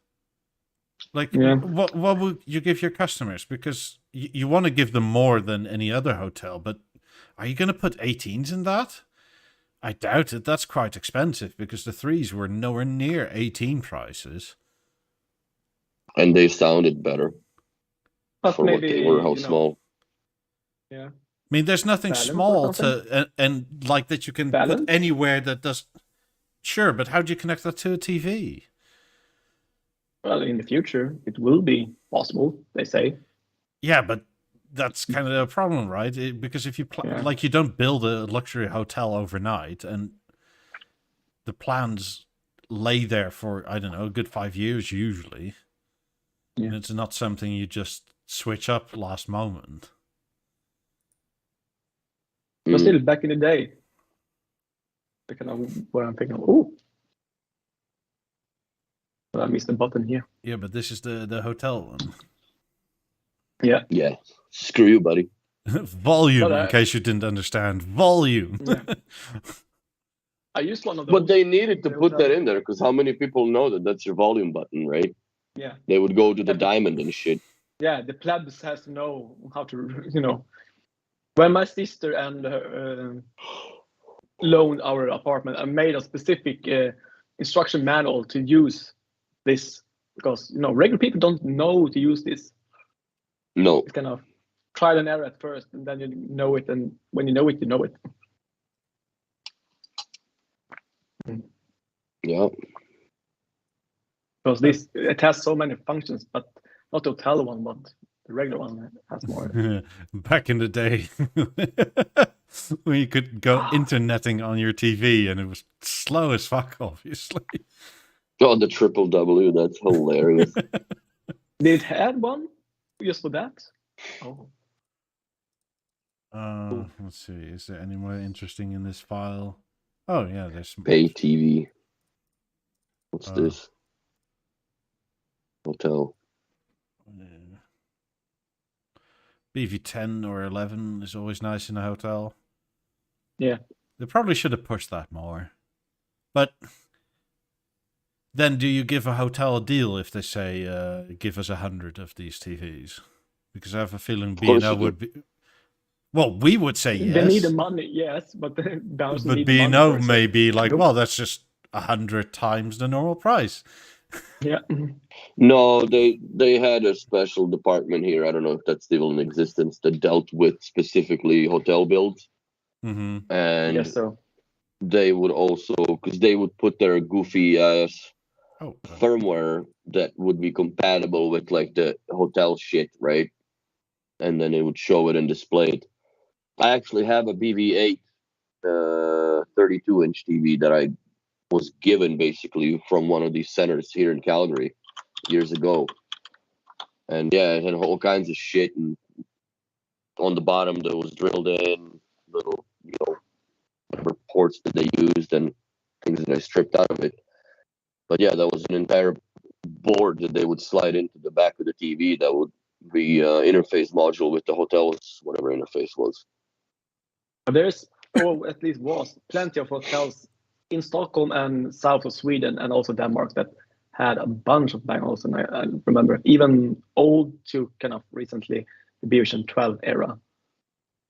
Like, Yeah. what would you give your customers? Because you want to give them more than any other hotel, but are you going to put 18s in that? I doubt it. That's quite expensive because the 3s were nowhere near 18 prices. And they sounded better But for what maybe, they were, how small. Yeah. I mean, there's nothing Balance or small something? to and like that you can Balance? put anywhere that does. Sure, but how do you connect that to a TV? Well, in the future, it will be possible, they say. Yeah, but that's kind of a problem, right? Because if you Yeah. like, you don't build a luxury hotel overnight, and the plans lay there for, I don't know, a good 5 years usually. Yeah. And it's not something you just switch up last moment. But Mm. still, back in the day, I kind of where I'm thinking, oh, I missed the button here. Yeah, but this is the hotel one. Yeah. Yeah. Screw you, buddy. Volume, But, in case you didn't understand. Volume. Yeah. I used one of those. But they needed to They put would that have- in there because how many people know that that's your volume button, right? Yeah. They would go to the Yeah. diamond and shit. Yeah, the plebs has to know how to, When my sister and her loaned our apartment, I made a specific instruction manual to use this because, regular people don't know to use this. No. It's kind of trial and error at first, and then you know it, and when you know it, you know it. Yeah. Because it has so many functions, but not the hotel one, but the regular one has more. Back in the day, when you could go interneting on your TV and it was slow as fuck, obviously. Oh, the triple W. That's hilarious. Did it have one just for that? Oh. Let's see. Is there any more interesting in this file? Oh, yeah, there's some. Pay TV. What's this? Hotel. BV10 or 11 is always nice in a hotel. Yeah. They probably should have pushed that more. But then do you give a hotel a deal if they say, give us 100 of these TVs? Because I have a feeling course B&O you do. would be... Well, we would say yes. They need the money, yes, but they don't But need the money B&O first. may be like, Nope. well, that's just 100 times the normal price. Yeah. No, they had a special department here. I don't know if that's still in existence that dealt with specifically hotel builds. Mm-hmm. And Yes, so. they would also, because they would put their goofy ass Oh, firmware that would be compatible with like the hotel shit, right? And then it would show it and display it. I actually have a BV8 32-inch TV that I was given basically from one of these centers here in Calgary years ago. And yeah, it had all kinds of shit, and on the bottom there was drilled in little, whatever ports that they used and things that I stripped out of it. But yeah, that was an entire board that they would slide into the back of the TV that would be interface module with the hotel's whatever interface was. There's, or at least was, plenty of hotels in Stockholm and south of Sweden and also Denmark that had a bunch of Bang & Olufsen. I remember even old to kind of recently the Beovision 12 era,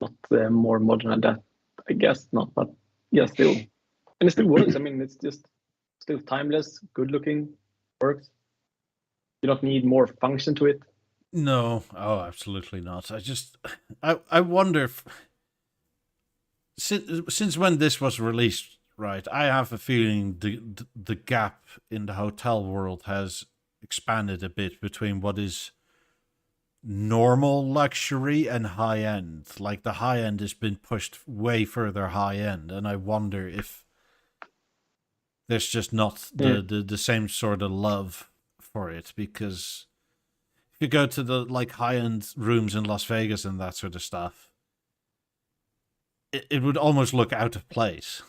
not more modern than that. I guess not, but yeah, still, and it still works. I mean, it's just still timeless, good looking, works. You don't need more function to it. No, oh, absolutely not. I wonder if, since when this was released, right? I have a feeling the gap in the hotel world has expanded a bit between what is normal luxury and high end. Like the high end has been pushed way further high end, and I wonder if there's just not the same sort of love for it, because if you go to the like high end rooms in Las Vegas and that sort of stuff, it would almost look out of place.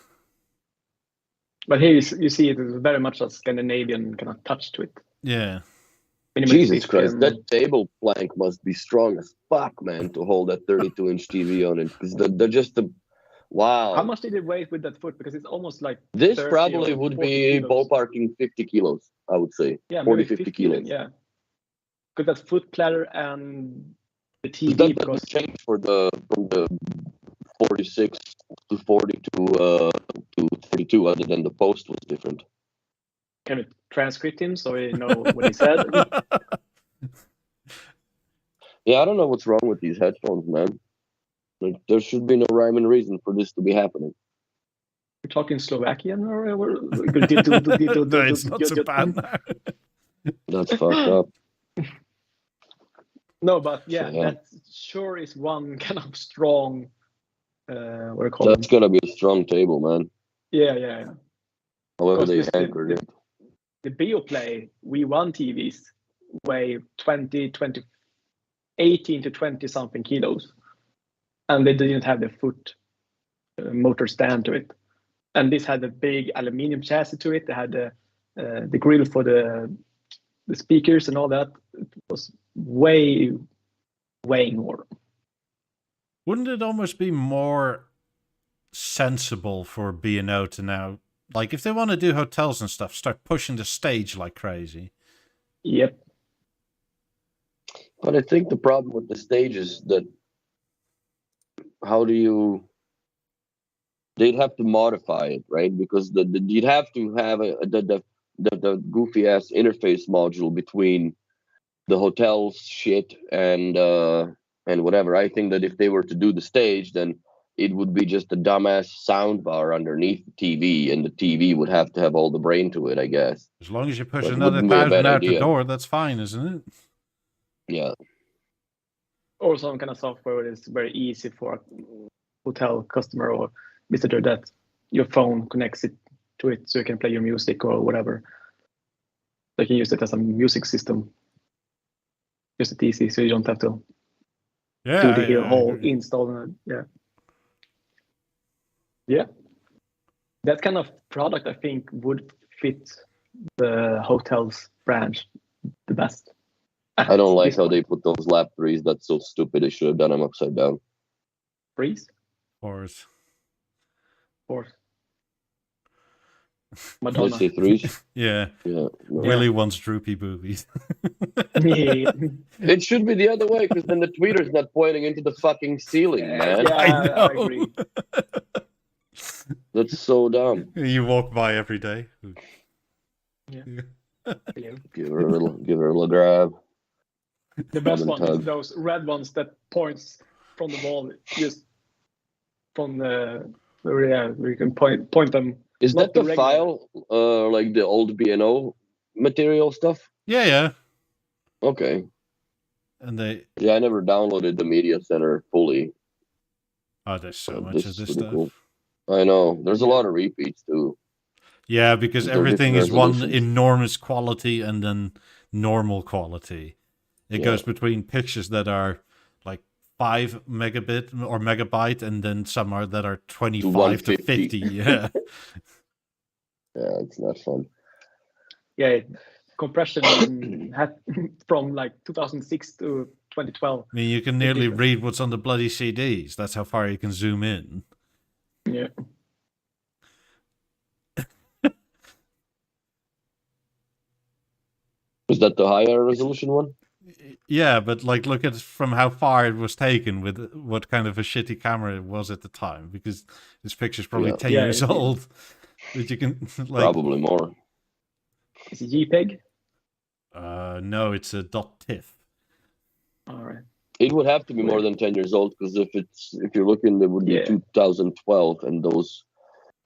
But here you see it is very much a Scandinavian kind of touch to it. Yeah. Jesus Christ, that table plank must be strong as fuck, man, to hold that 32-inch TV on it. Because they're just the... Wow. How much did it weigh with that foot? Because it's almost like... This probably would be ballparking 50 kilos, I would say. Yeah, 40, 50 kilos. Yeah. Because that foot platter and the TV... That doesn't change from the 46 to 40 to 32, other than the post was different. Can we transcript him so we know what he said? Yeah, I don't know what's wrong with these headphones, man. Like, there should be no rhyme and reason for this to be happening. We're talking Slovakian or No, it's not so bad now. That's fucked up. No, but yeah, that sure is one kind of strong. What do you call it? That's gonna be a strong table, man. Yeah. However they anchored it. The BeoPlay V1 TVs weigh 18 to 20 something kilos, and they didn't have the foot motor stand to it. And this had a big aluminium chassis to it. They had the grill for the speakers and all that. It was way more. Wouldn't it almost be more sensible for B&O to now, like if they want to do hotels and stuff, start pushing the stage like crazy? Yep. But I think the problem with the stage is that they'd have to modify it, right? Because you'd have to have the goofy ass interface module between the hotel's shit and whatever. I think that if they were to do the stage, then it would be just a dumbass sound bar underneath the TV, and the TV would have to have all the brain to it, I guess. As long as you push another 1,000 out the door, that's fine, isn't it? Yeah. Or some kind of software where it's very easy for a hotel customer or visitor that your phone connects it to it so you can play your music or whatever. They can use it as a music system. Just it easy, so you don't have to do the whole install. Yeah. That kind of product, I think, would fit the hotel's branch the best. I don't like how they put those lap 3s. That's so stupid. They should have done them upside down. Freeze? Fours. Madonna. Let's say 3s. Yeah. Willie wants droopy boobies. It should be the other way, because then the tweeter's not pointing into the fucking ceiling, man. Yeah, I agree. That's so dumb. You walk by every day. Yeah. Give her a little grab. The best one is those red ones that points from the wall, just from the where you can point them. Is that the file, like the old B&O material stuff? Yeah. Okay. And they... Yeah, I never downloaded the Media Center fully. Oh, there's so much This of is this pretty stuff. cool. I know. There's a lot of repeats too. Yeah, because They're different everything is one resolutions. enormous quality and then normal quality. It goes between pictures that are like 5 megabit or megabyte, and then some are that are 25 to 50. Yeah. Yeah, it's not fun. Yeah, compression had from like 2006 to 2012. I mean, you can nearly read what's on the bloody CDs. That's how far you can zoom in. Yeah. Is that the higher resolution one? Yeah, but like, look at from how far it was taken with what kind of a shitty camera it was at the time, because this picture's probably 10 years old. That you can like probably more. Is it JPEG? No, it's a .tiff. All right. It would have to be more than 10 years old, because if you're looking, it would be 2012, and those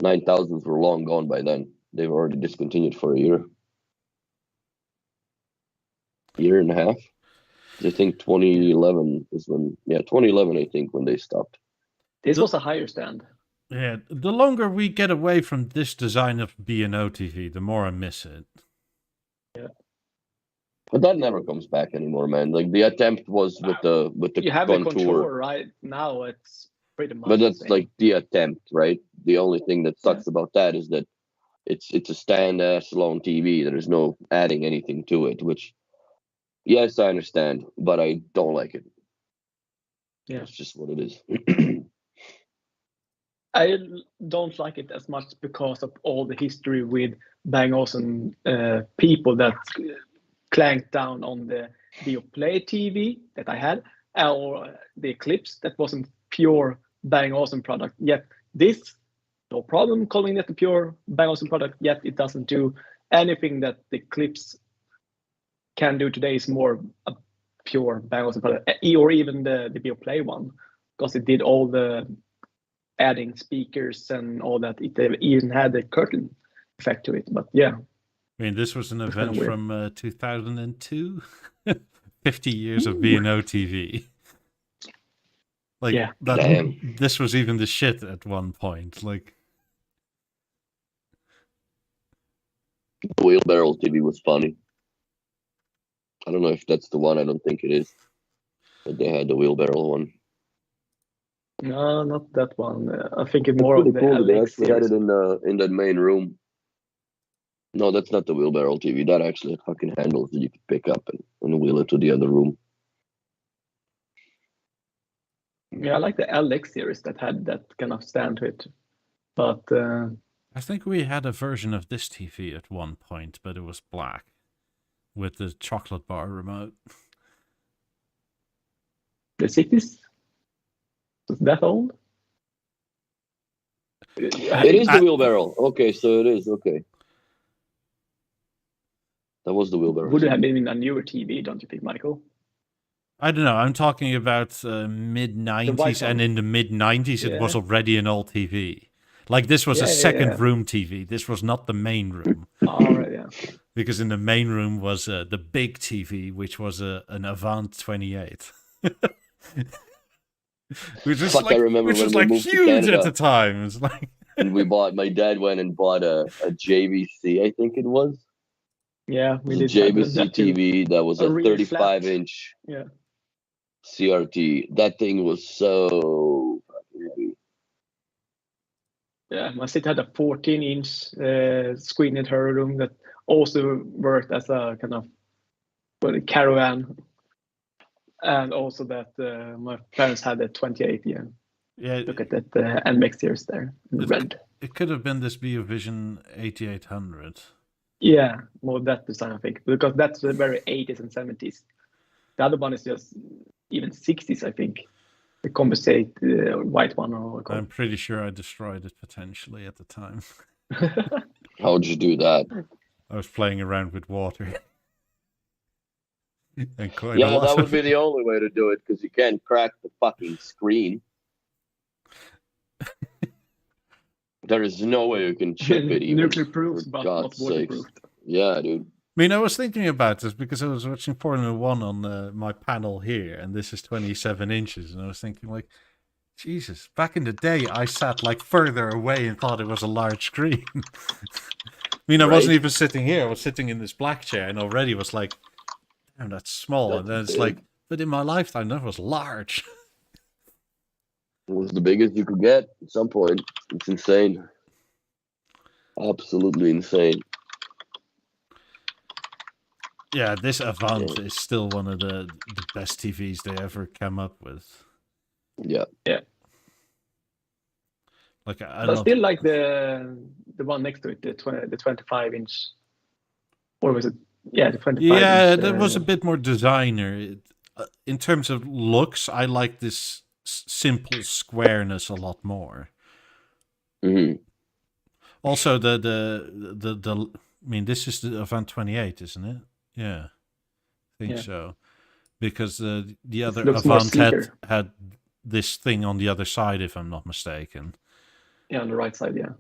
9000s were long gone by then. They were already discontinued for a year and a half. I think 2011 is when, 2011, I think, when they stopped. This was a higher stand. Yeah, the longer we get away from this design of B&O TV, the more I miss it. Yeah. But that never comes back anymore, man. Like, the attempt was with the you have contour. A contour, right? Now it's pretty much. But that's like the attempt, right? The only thing that sucks about that is that it's a stand-ass alone TV. There is no adding anything to it, which, yes, I understand, but I don't like it. Yeah, it's just what it is. I don't like it as much because of all the history with Bang Olufsen people that clanked down on the BeoPlay TV that I had, or the Eclipse that wasn't pure Bang Olufsen product. Yet this, no problem calling it a pure Bang Olufsen product, yet it doesn't do anything that the Eclipse can do today. Is more a pure Bang Olufsen product, or even the BeoPlay one, because it did all the adding speakers and all that. It even had a curtain effect to it. But yeah, I mean, this was an event from 2002. 50 years of B&O TV. Like, yeah. This was even the shit at one point. Like, the wheelbarrow TV was funny. I don't know if that's the one. I don't think it is. But they had the wheelbarrow one. No, not that one. I think it's more of the cool. They LX actually had it in the main room. No, that's not the wheelbarrow TV. That actually had fucking handles that you could pick up and wheel it to the other room. Yeah, I like the LX series that had that kind of stand to it. But I think we had a version of this TV at one point, but it was black with the chocolate bar remote. The 60s? Was that old? It is the wheelbarrow. Okay, so it is. Okay. That was the wheelbarrow. Would it have been a newer TV, don't you think, Michael? I don't know. I'm talking about mid-90s, and in the mid-90s it was already an old TV. Like, this was a second room TV. This was not the main room. All right, yeah. Because in the main room was the big TV, which was an Avant 28. which was like huge at the time. It's like and my dad went and bought a JVC, I think it was. Yeah, we did. JVC TV that was a 35-inch CRT. That thing was so fucking heavy. Yeah, my sister had a 14-inch screen in her room that also worked as a kind of caravan. And also that my parents had a 28. Yeah. Look at that NMAX series there in red. It could have been this BeoVision 8800. Yeah, more that design, I think, because that's the very 80s and 70s. The other one is just even 60s, I think. The compensate white one. I'm pretty sure I destroyed it potentially at the time. How would you do that? I was playing around with water. That would be the only way to do it, because you can't crack the fucking screen. There is no way you can chip it even. Nuclear proof, but not waterproof. Yeah, dude. mean, I was thinking about this because I was watching Formula One on my panel here, and this is 27 inches, and I was thinking, like, Jesus, back in the day, I sat like further away and thought it was a large screen. I mean, I wasn't even sitting here; I was sitting in this black chair, and already was like, "Damn, that's small." That's and then it's big. like, but in my lifetime, that was large. It was the biggest you could get at some point. It's insane. Absolutely insane. Yeah, this Avant is still one of the best TVs they ever came up with. Yeah. Like I But love still like the one next to it, the 25-inch, or was it? Yeah, the 25. Yeah, inch, that was a bit more designer. In terms of looks, I like this simple squareness a lot more. Hmm. Also, the I mean, this is the Avant 28, isn't it? Yeah, I think so. Because the other looks more Avant sleeker. had this thing on the other side, if I'm not mistaken. Yeah, on the right side, yeah.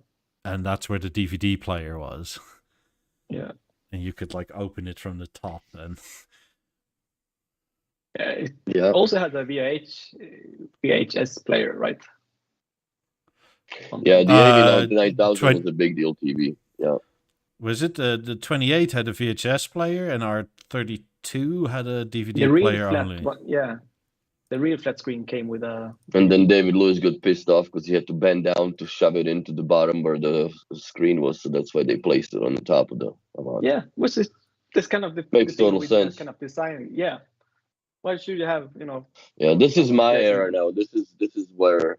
And that's where the DVD player was. Yeah. And you could like open it from the top and It also had a VHS player, right? Yeah, the 9000 was a big deal TV. Yeah. Was it the 28 had a VHS player and our 32 had a DVD The real player flat only? one, yeah. The real flat screen came with a... And then David Lewis got pissed off because he had to bend down to shove it into the bottom where the screen was, so that's why they placed it on the top of the Avant. Yeah, which is this kind of Makes total sense. That kind of design. Yeah. Why should you have, Yeah, this is my era now. This is where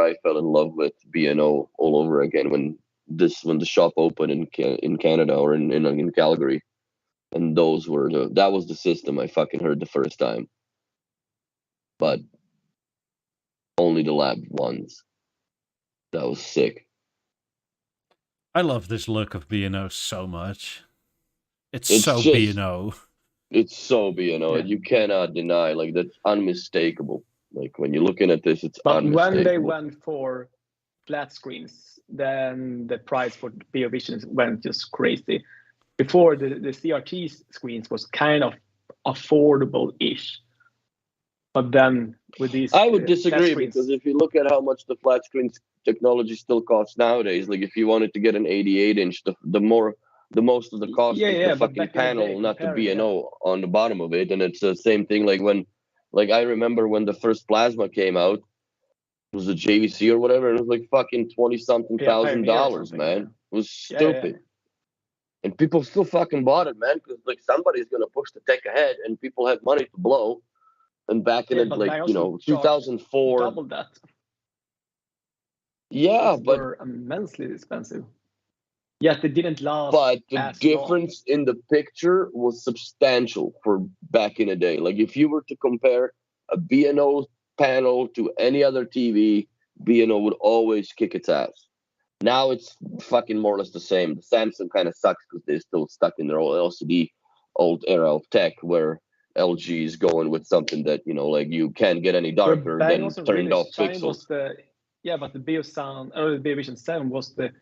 I fell in love with B&O all over again when the shop opened in Canada or in Calgary, and that was the system I fucking heard the first time, but only the lab ones. That was sick. I love this look of B&O so much. It's so just B&O. It's so B&O. You cannot deny, like, that's unmistakable. Like, when you're looking at this, it's unmistakable. When they went for flat screens, then the price for BeoVision went just crazy. Before, the CRT screens was kind of affordable-ish. But then with these, I would disagree, because if you look at how much the flat screen technology still costs nowadays, like if you wanted to get an 88-inch, the most of the cost is the fucking panel, not the B&O on the bottom of it. And it's the same thing like I remember when the first plasma came out, it was a JVC or whatever, and it was like fucking $20-something thousand, man. It was stupid. Yeah. And people still fucking bought it, man, because like somebody's gonna push the tech ahead, and people had money to blow. And back in 2004, double that. Yeah, but were immensely expensive. Yet they didn't last. But the difference in the picture was substantial for back in the day. Like if you were to compare a B&O panel to any other TV, B&O would always kick its ass. Now it's fucking more or less the same. The Samsung kind of sucks because they're still stuck in their old LCD, old era of tech, where LG is going with something that, like you can't get any darker than turned off pixels. But the BeoSound or the BeoVision 7 was the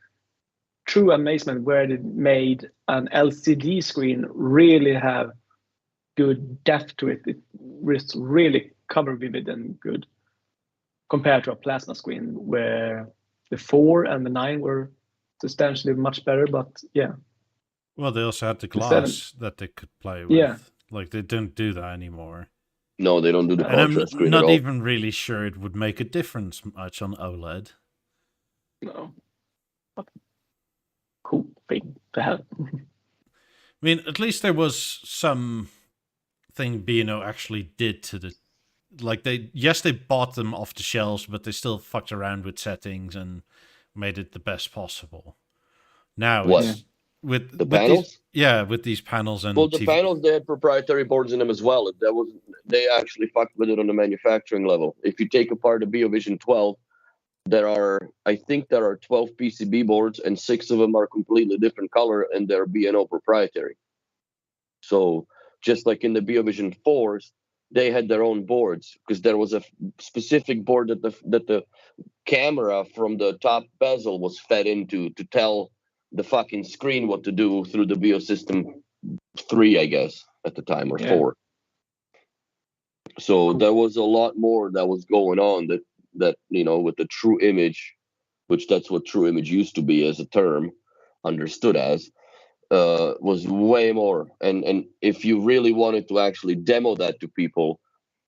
true amazement where it made an LCD screen really have good depth to it. It was really color vivid and good compared to a plasma screen where the 4 and the 9 were substantially much better. But yeah. Well, they also had the glass that they could play with. Yeah. Like they don't do that anymore. No, they don't do the contrast screen at all. I'm not even really sure it would make a difference much on OLED. No. But cool thing to have. I mean, at least there was something B&O actually did to the... Like, they bought them off the shelves, but they still fucked around with settings and made it the best possible. Now, with the panels? With these panels and the panels, they had proprietary boards in them as well. They actually fucked with it on the manufacturing level. If you take apart the BeoVision 12, I think there are 12 PCB boards, and 6 of them are completely different color, and they're B&O proprietary. So just like in the BeoVision 4s, they had their own boards because there was a specific board that the camera from the top bezel was fed into to tell the fucking screen what to do through the Beo system 3, I guess, at the time, or Yeah. 4. So there was a lot more that was going on that with the true image, which that's what true image used to be as a term, understood as, was way more. And if you really wanted to actually demo that to people,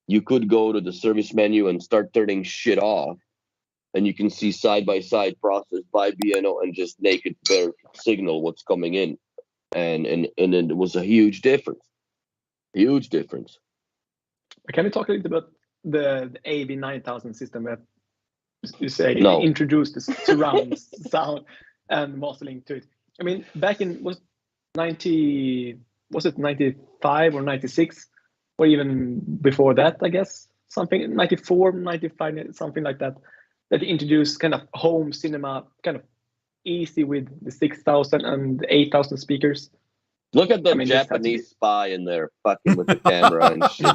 you could go to the service menu and start turning shit off, and you can see side-by-side process by BNO and just naked bare signal what's coming in. And then it was a huge difference. Huge difference. Can you talk a little bit about the AV9000 system that you say No. introduced the surround sound and mastering to it? I mean, back in was it 95 or 96, or even before that, I guess, something 94, 95, something like that, that introduced kind of home cinema, kind of easy with the 6,000 and 8,000 speakers. Look at the Japanese spy in there fucking with the camera and shit.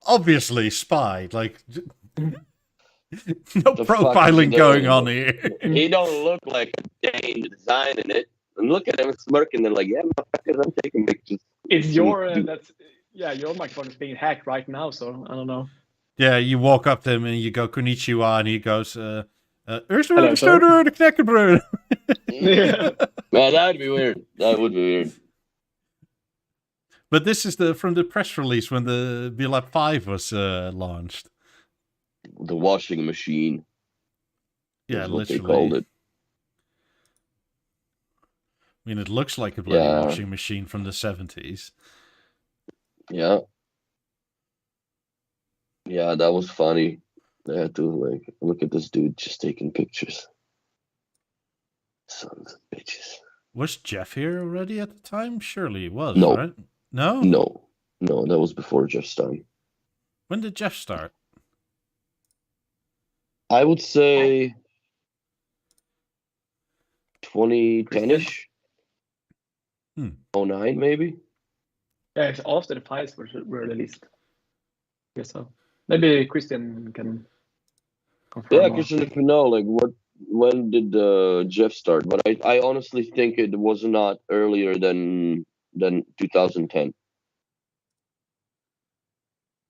Obviously spy, like no The profiling going on here. He don't look like a Dane designing it. And look at him smirking. They're like, yeah, motherfuckers, I'm taking pictures. It's your your microphone is being hacked right now, so I don't know. Yeah, you walk up to him and you go konnichiwa, and he goes, "Hello, sir." Yeah. Man, that would be weird. That would be weird. But this is from the press release when the BeoLab 5 was launched. The washing machine. Yeah, what literally. they called it. I mean, it looks like a bloody washing machine from the 70s. Yeah. Yeah, that was funny. They had to look at this dude just taking pictures. Sons of bitches. Was Jeff here already at the time? Surely he was, no. Right? No? No, that was before Jeff's time. When did Jeff start? I would say 2010-ish. 09 maybe. Yeah, it's after the files were released. I guess so. Maybe Christian can confirm. Yeah, Christian, if you know, when did Jeff start? But I honestly think it was not earlier than 2010.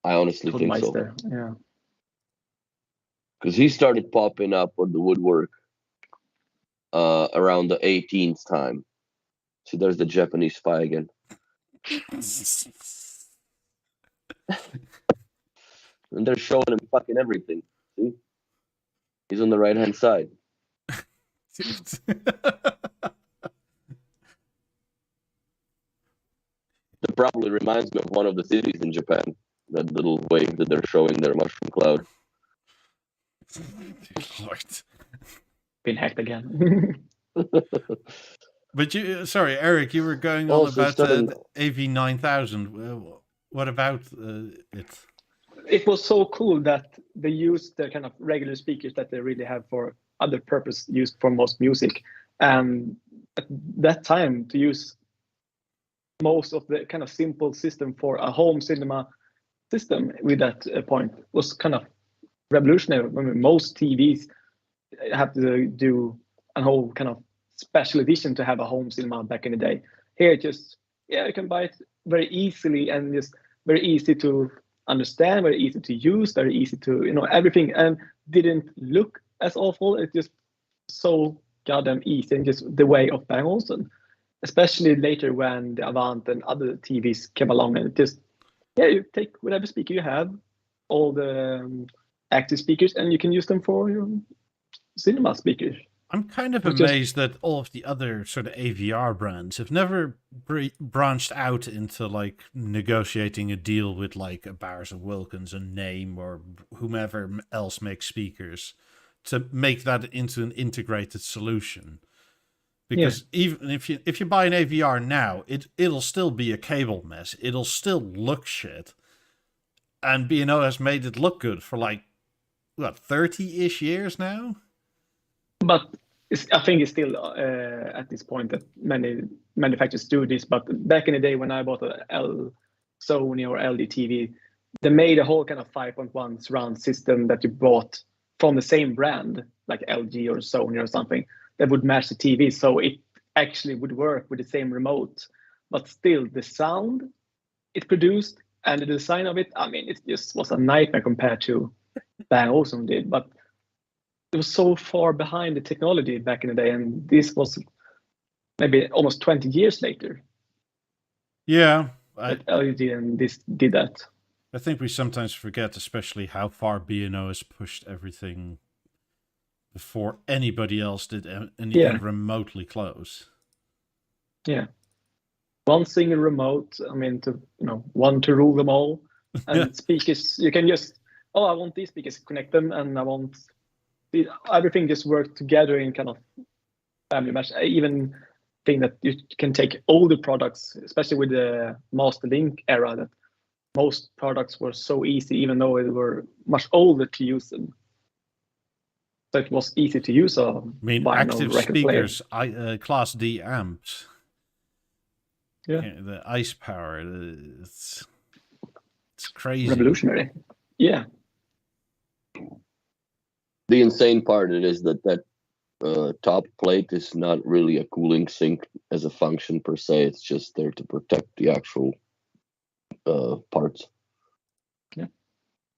I honestly think so. Yeah. Because he started popping up on the woodwork around the 18th time. See, there's the Japanese spy again. And they're showing him fucking everything. See? He's on the right-hand side. That probably reminds me of one of the cities in Japan. That little wave that they're showing their mushroom cloud. Lord. Been hacked again. But sorry, Eric, you were going on about the AV9000. What about it? It was so cool that they used the kind of regular speakers that they really have for other purpose used for most music. And at that time, to use most of the kind of simple system for a home cinema system with that point was kind of revolutionary. I mean, most TVs have to do a whole kind of special edition to have a home cinema back in the day. Here, you can buy it very easily and just very easy to understand, very easy to use, very easy to, everything, and didn't look as awful. It's just so goddamn easy and just the way of Bang Olufsen, especially later when the Avant and other TVs came along, and you take whatever speaker you have, all the active speakers, and you can use them for your cinema speakers. I'm kind of amazed that all of the other sort of AVR brands have never branched out into negotiating a deal with a Bowers and Wilkins, a Name, or whomever else makes speakers to make that into an integrated solution. Because even if you buy an AVR now, it'll still be a cable mess. It'll still look shit. And B&O has made it look good for 30-ish years now. But I think it's still at this point that many manufacturers do this. But back in the day when I bought a Sony or LD TV, they made a whole kind of 5.1 surround system that you bought from the same brand, like LG or Sony or something, that would match the TV. So it actually would work with the same remote. But still, the sound it produced and the design of it, I mean, it just was a nightmare compared to Bang Olufsen did. But it was so far behind the technology back in the day, and this was maybe almost 20 years later. Yeah, That LED and this did that. I think we sometimes forget, especially how far B&O has pushed everything before anybody else did anything remotely close. Yeah. One single remote, I mean, one to rule them all. And speakers, you can just, I want these speakers, connect them, and I want everything just work together in kind of family mesh. I even think that you can take older products, especially with the Master Link era, that most products were so easy, even though they were much older to use them. So it was easy to use active speakers, Class D amps. Yeah, the ice power. It's crazy. Revolutionary. Yeah. The insane part it is that top plate is not really a cooling sink as a function per se. It's just there to protect the actual parts. Yeah.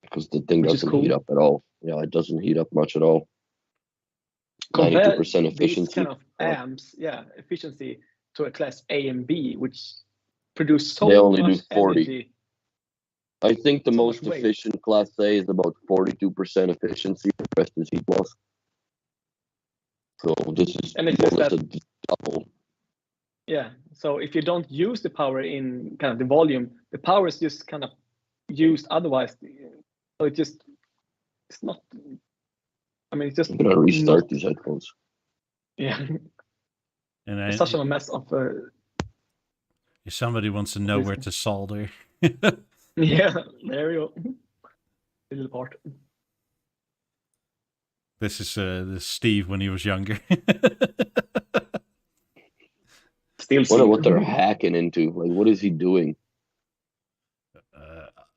Because the thing doesn't heat up at all. Yeah, it doesn't heat up much at all. 92% efficiency. These kind of amps, efficiency to a class A and B, which produce so much. They only do 40. Energy. I think the most efficient class A is about 42% efficiency. The rest is heat loss. So this is almost a double. Yeah. So if you don't use the power in kind of the volume, the power is just kind of used otherwise. So it's not. I mean, it's just. I'm gonna restart these headphones. Yeah. And it's such a mess of. If somebody wants to know where to solder. Yeah, there you go. Little part. This is Steve when he was younger. Wonder what they're hacking into. Like, what is he doing?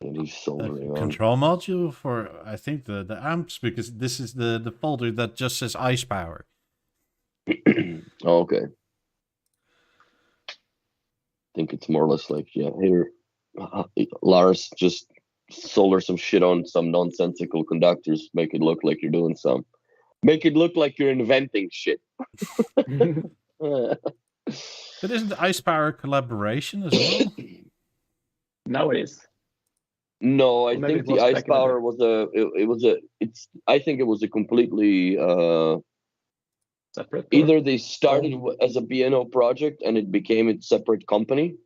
And he's soldering control module for, I think, the amps, because this is the folder that just says ice power. Okay. I think it's more or less like, here, Lars, just solder some shit on some nonsensical conductors, make it look like you're doing some. Make it look like you're inventing shit. But isn't ice power collaboration as well? Now it is. No, I think the ice power was I think it was a completely separate. Either they started as a B&O project and it became its separate company,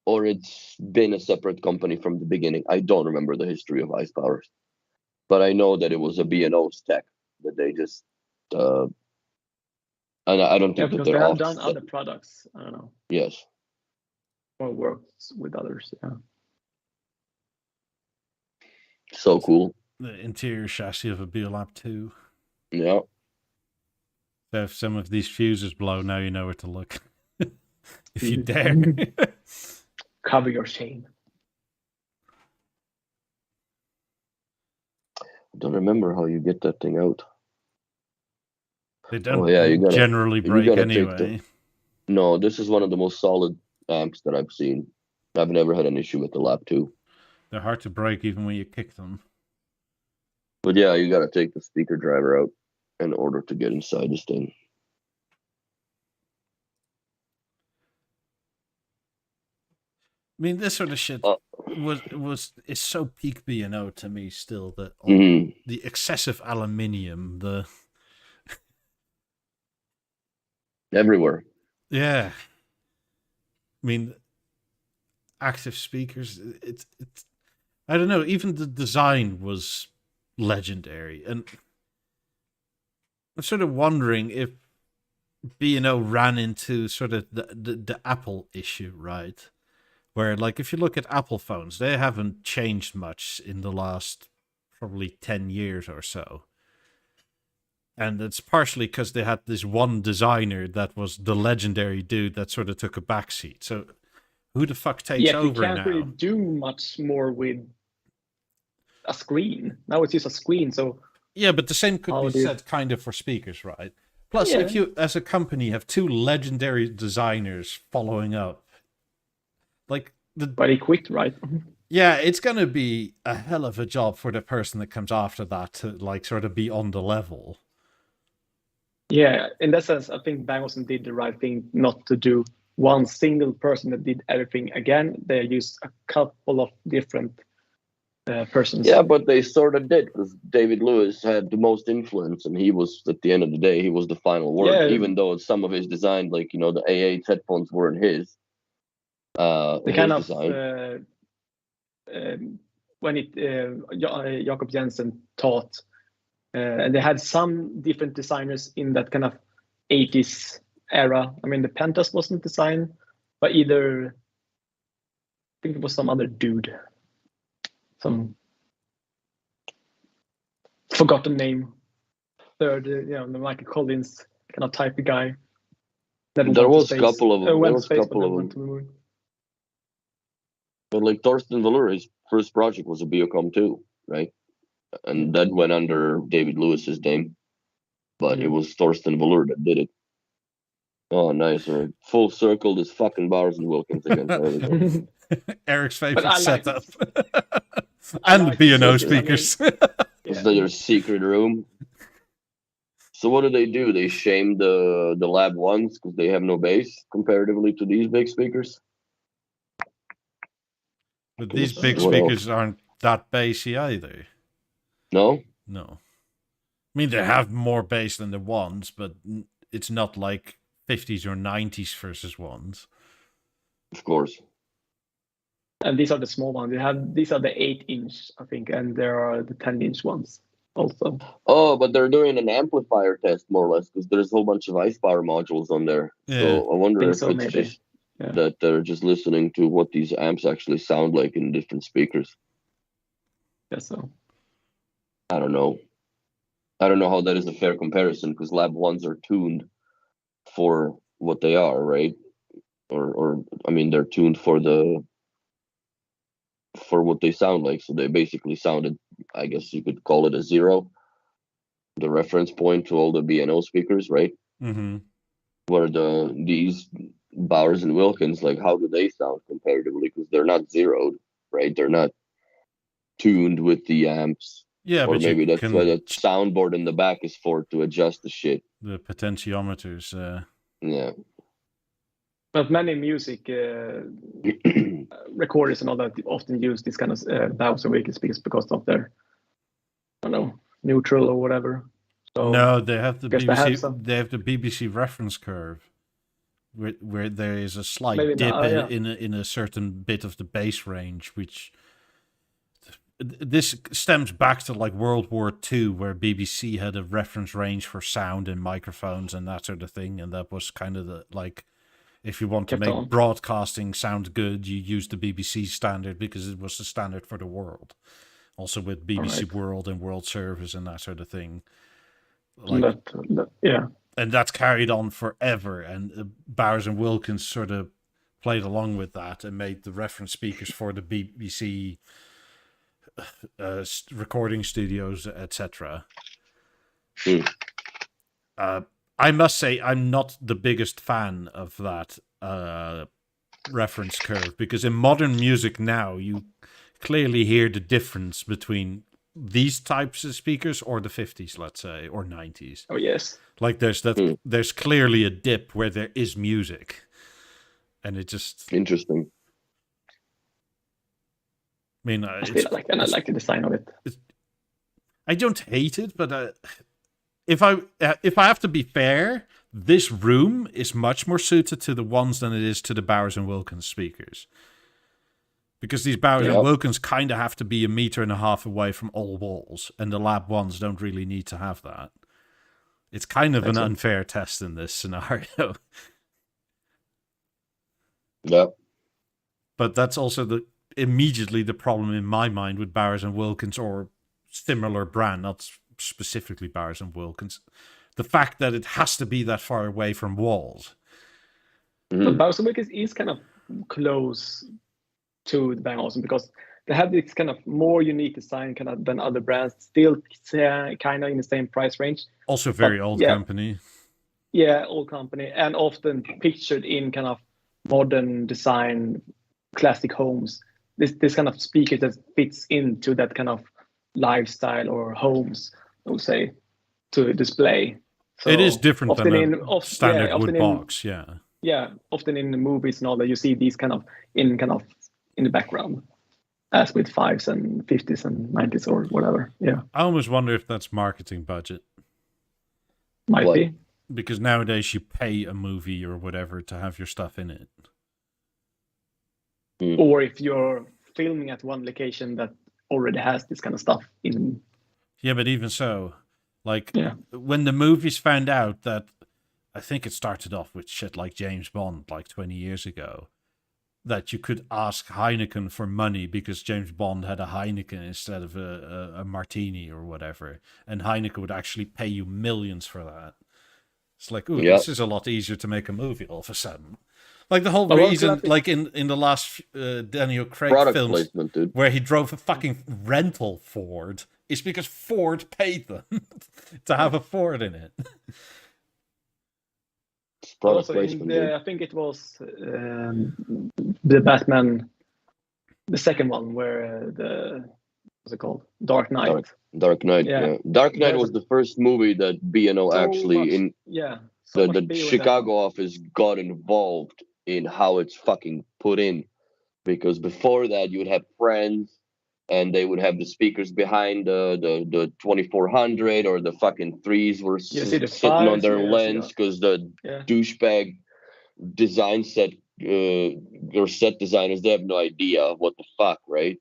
or it's been a separate company from the beginning. I don't remember the history of ice powers, but I know that it was a B&O tech that they just and I don't think that they have done other products. I don't know. Yes. Or works with others. Yeah. So cool. The interior chassis of a BeoLab 2. Yeah. So if some of these fuses blow, now you know where to look. If you dare. Cover your shame. I don't remember how you get that thing out. They don't generally break anyway. No, this is one of the most solid amps that I've seen. I've never had an issue with the Lab 2. They're hard to break even when you kick them. But yeah, you got to take the speaker driver out in order to get inside this thing. I mean, this sort of shit is so peak B&O to me still, that the excessive aluminium, the everywhere. Yeah. I mean, active speakers, it's I don't know, even the design was legendary. And I'm sort of wondering if B&O ran into sort of the Apple issue, right? Where, like, if you look at Apple phones, they haven't changed much in the last probably 10 years or so. And it's partially because they had this one designer that was the legendary dude that sort of took a backseat. So who the fuck takes over now? You can't really do much more with a screen. Now it's just a screen, so... Yeah, but the same could be said kind of for speakers, right? Plus, Yeah. if you, as a company, have two legendary designers following up, like But he quit, right? yeah, it's gonna be a hell of a job for the person that comes after that to like sort of be on the level. Yeah, in that sense, I think Bang Olufsen did the right thing not to do one single person that did everything again. They used a couple of different persons. Yeah, but they sort of did because David Lewis had the most influence, and he was, at the end of the day, he was the final word. Yeah. Even though some of his design, like the A8 headphones weren't his. The his kind of design. when Jakob Jensen taught, and they had some different designers in that kind of 80s era. I mean, the Pentas wasn't designed by either. I think it was some other dude. Some forgotten name. Third, the Michael Collins kind of type of guy. There was a couple of them. There Went was to a space, couple but of then went them. to the moon. But like Thorsten Valur, his first project was a BeoCom 2, right? And that went under David Lewis's name. But it was Thorsten Valur that did it. Oh, nice. Right. Full circle, this fucking Bowers and Wilkins again. There we go. Eric's But favorite I like setup. I And like B&O it. speakers. Is that your secret room? So what do? They shame the Lab 1s because they have no bass comparatively to these big speakers? But these What big else? speakers aren't that bassy either. No? No. I mean, they have more bass than the ones, but it's not like 50s or 90s versus ones. Of course. And these are the small ones. These are the 8-inch, I think, and there are the 10-inch ones also. Oh, but they're doing an amplifier test more or less because there's a whole bunch of ice power modules on there. Yeah. So I wonder if so, it's maybe. just that they're just listening to what these amps actually sound like in different speakers. Guess so. I don't know. I don't know how that is a fair comparison because Lab 1s are tuned for what they are, right? Or I mean, they're tuned for what they sound like. So they basically sounded, I guess you could call it a 0, the reference point to all the B&O speakers, right? Mm-hmm. Where these Bowers and Wilkins, like, how do they sound comparatively? Because they're not zeroed, right? They're not tuned with the amps. Yeah, or but maybe you that's can why the soundboard in the back is for to adjust the shit. The potentiometers. Yeah. But many music recorders and all that often use this kind of Bowers and Wilkins speakers because of their, I don't know, neutral or whatever. So no, they have the guess BBC. they have the BBC reference curve, where there is a slight Maybe dip not, in a certain bit of the bass range, which this stems back to like World War II, where BBC had a reference range for sound and microphones and that sort of thing, and that was kind of the like, if you want to Kept make on. broadcasting sound good, you use the BBC standard because it was the standard for the world. Also with BBC Alright. World and World Service and that sort of thing. Like, yeah. and that's carried on forever. And Bowers and Wilkins sort of played along with that and made the reference speakers for the BBC recording studios, etc. I must say, I'm not the biggest fan of that reference curve, because in modern music now, you clearly hear the difference between these types of speakers or the 50s, let's say, or 90s. Oh, yes. Like there's clearly a dip where there is music, and it just Interesting. I mean, I like the design of it. I don't hate it, but if I have to be fair, this room is much more suited to the ones than it is to the Bowers and Wilkins speakers. Because these Bowers and Wilkins kind of have to be 1.5 meters away from all walls, and the Lab 1s don't really need to have that. It's kind of an unfair test in this scenario. Yeah. But that's also immediately the problem in my mind with Bowers and Wilkins or similar brand, not specifically Bowers and Wilkins. The fact that it has to be that far away from walls. But Bowers and Wilkins is kind of close to the Bang Olufsen because they have this kind of more unique design kind of than other brands. Still kind of in the same price range. Also very old company. old company, and often pictured in kind of modern design, classic homes. This kind of speaker that fits into that kind of lifestyle or homes, I would say, to display. So it is different than a standard wood often box, yeah. Yeah, often in the movies and all that, you see these kind of in the background, as with 5s and 50s and 90s or whatever. Yeah, I almost wonder if that's marketing budget. might What? be. Because nowadays you pay a movie or whatever to have your stuff in it. Or if you're filming at one location that already has this kind of stuff in. Yeah, but even so, like, Yeah. when the movies found out that, I think it started off with shit like James Bond, like 20 years ago, that you could ask Heineken for money because James Bond had a Heineken instead of a martini or whatever. And Heineken would actually pay you millions for that. It's like, ooh, Yep. this is a lot easier to make a movie all of a sudden. Like the whole But also reason, I think- like in the last Daniel Craig Product films, placement, dude. where he drove a fucking rental Ford, is because Ford paid them to have a Ford in it. It's product Also, placement, dude. I think it was the Batman, the second one, where what's it called? Dark Knight. Dark Knight. Yeah. Yeah. Dark Knight There's was the first movie that B&O So actually much- in Yeah. so much the BO in that Chicago one. office got involved in how it's fucking put in, because before that you would have friends and they would have the speakers behind the 2400, or the fucking threes were You see the sitting on fives, their yeah, lens because the Yeah. douchebag design set or set designers, they have no idea what the fuck, right?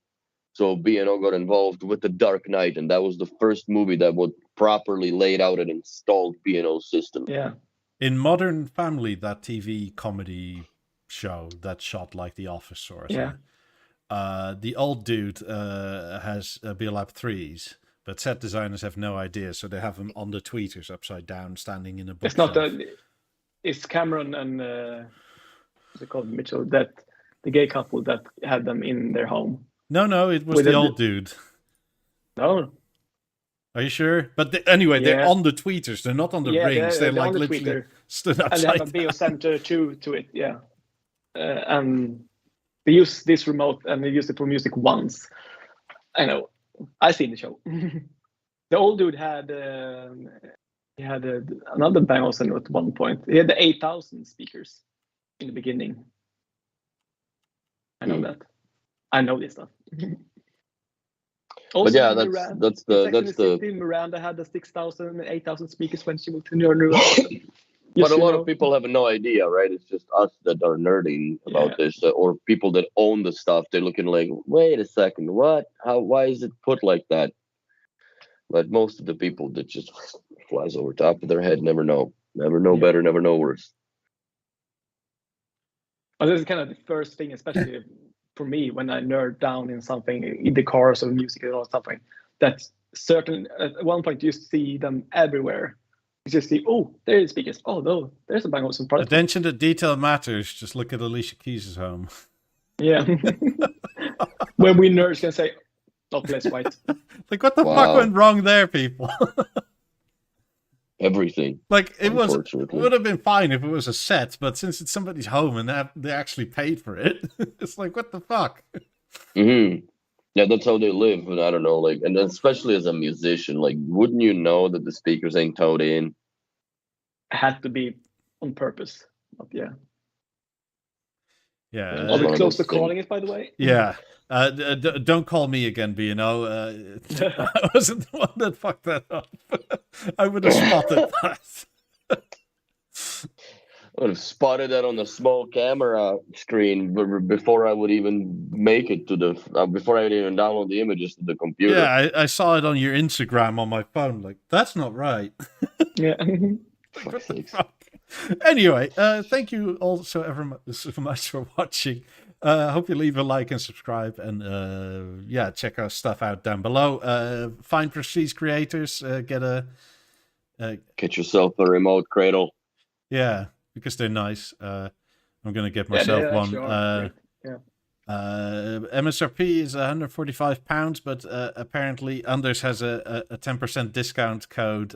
So B&O got involved with the Dark Knight, and that was the first movie that would properly laid out an installed B&O system. Yeah. In Modern Family, that TV comedy show that shot like The Office sort of Yeah. thing, the old dude has BLAB 3s, but set designers have no idea, so they have him on the tweeters upside down, standing in a It's bookshelf. not it's Cameron and what's it called, Mitchell, that the gay couple that had them in their home. No, it was With the the- old dude. No. Are you sure? But anyway, they're Yeah. on the tweeters. They're not on the rings. They're they're like on the literally tweeter. stood And they have a upside down. BO center to it, yeah. And they use this remote, and they used it for music once. I know. I seen the show. The old dude had another Bang Olufsen at one point. He had the 8,000 speakers in the beginning. I know that. I know this stuff. But yeah, in that's Miranda, that's in the Sex and that's the the. City, Miranda had the 6,000 and 8,000 speakers when she moved to New York. But a lot of people have no idea, right? It's just us that are nerding about Yeah. this, or people that own the stuff. They're looking like, wait a second, what? How? Why is it put like that? But most of the people that just flies over top of their head never know Yeah. better, never know worse. But this is kind of the first thing, especially for me, when I nerd down in something, in the cars or music or something. That's certain. At one point, you see them everywhere. You just see, oh, there is speakers. Oh no, there's a Bang Olufsen product. Attention to detail matters. Just look at Alicia Keys' home. Yeah. When we nerds can say, not less white. Like, what the fuck Wow. went wrong there, people? Everything. Like, it Unfortunately. would have been fine if it was a set, but since it's somebody's home and they actually paid for it, it's like, what the fuck? Yeah, that's how they live. And I don't know, like, and especially as a musician, like, wouldn't you know that the speakers ain't towed in? Had to be on purpose. But yeah. Yeah. It's Are one we of close those to calling it, by the way? Yeah. Don't call me again, B&O. I wasn't the one that fucked that up. I would have spotted that. I would have spotted that on the small camera screen before I would even make it to the before I would even download the images to the computer. Yeah, I saw it on your Instagram on my phone. Like, that's not right. Yeah. For What the sakes. fuck? Anyway, thank you all so much for watching. Hope you leave a like and subscribe, and yeah, check our stuff out down below. Find Prestige creators, Get yourself a remote cradle. yeah, because they're nice. I'm gonna get Yeah, myself they one. actually are great. Yeah. MSRP is £145, but apparently Anders has a 10% discount code.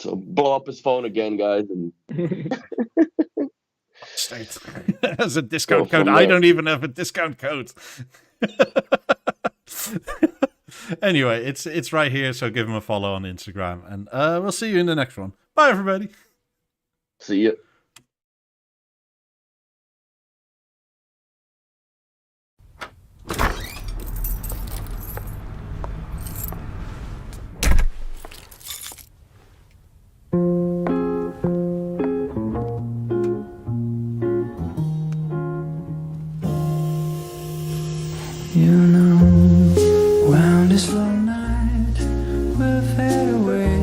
So blow up his phone again, guys, and State as a discount Go code. from I there. don't even have a discount code. Anyway, it's right here, so give him a follow on Instagram, and we'll see you in the next one. Bye, everybody. see ya. You know, when this long night will fade away,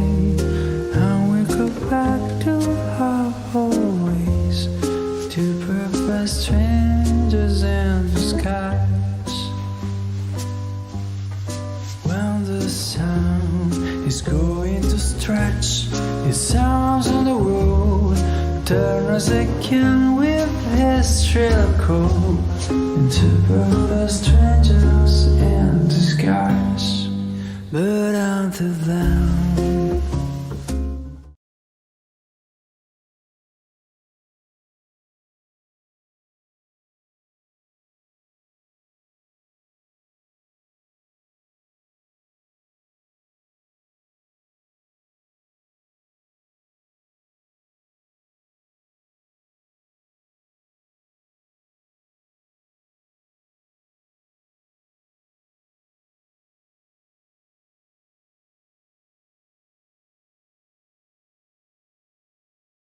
and we go back to our old ways, two perfect strangers in the skies. When the sound is going to stretch, it sounds on the road, turn us again with his shrill call. Into perfect strangers in disguise. But until then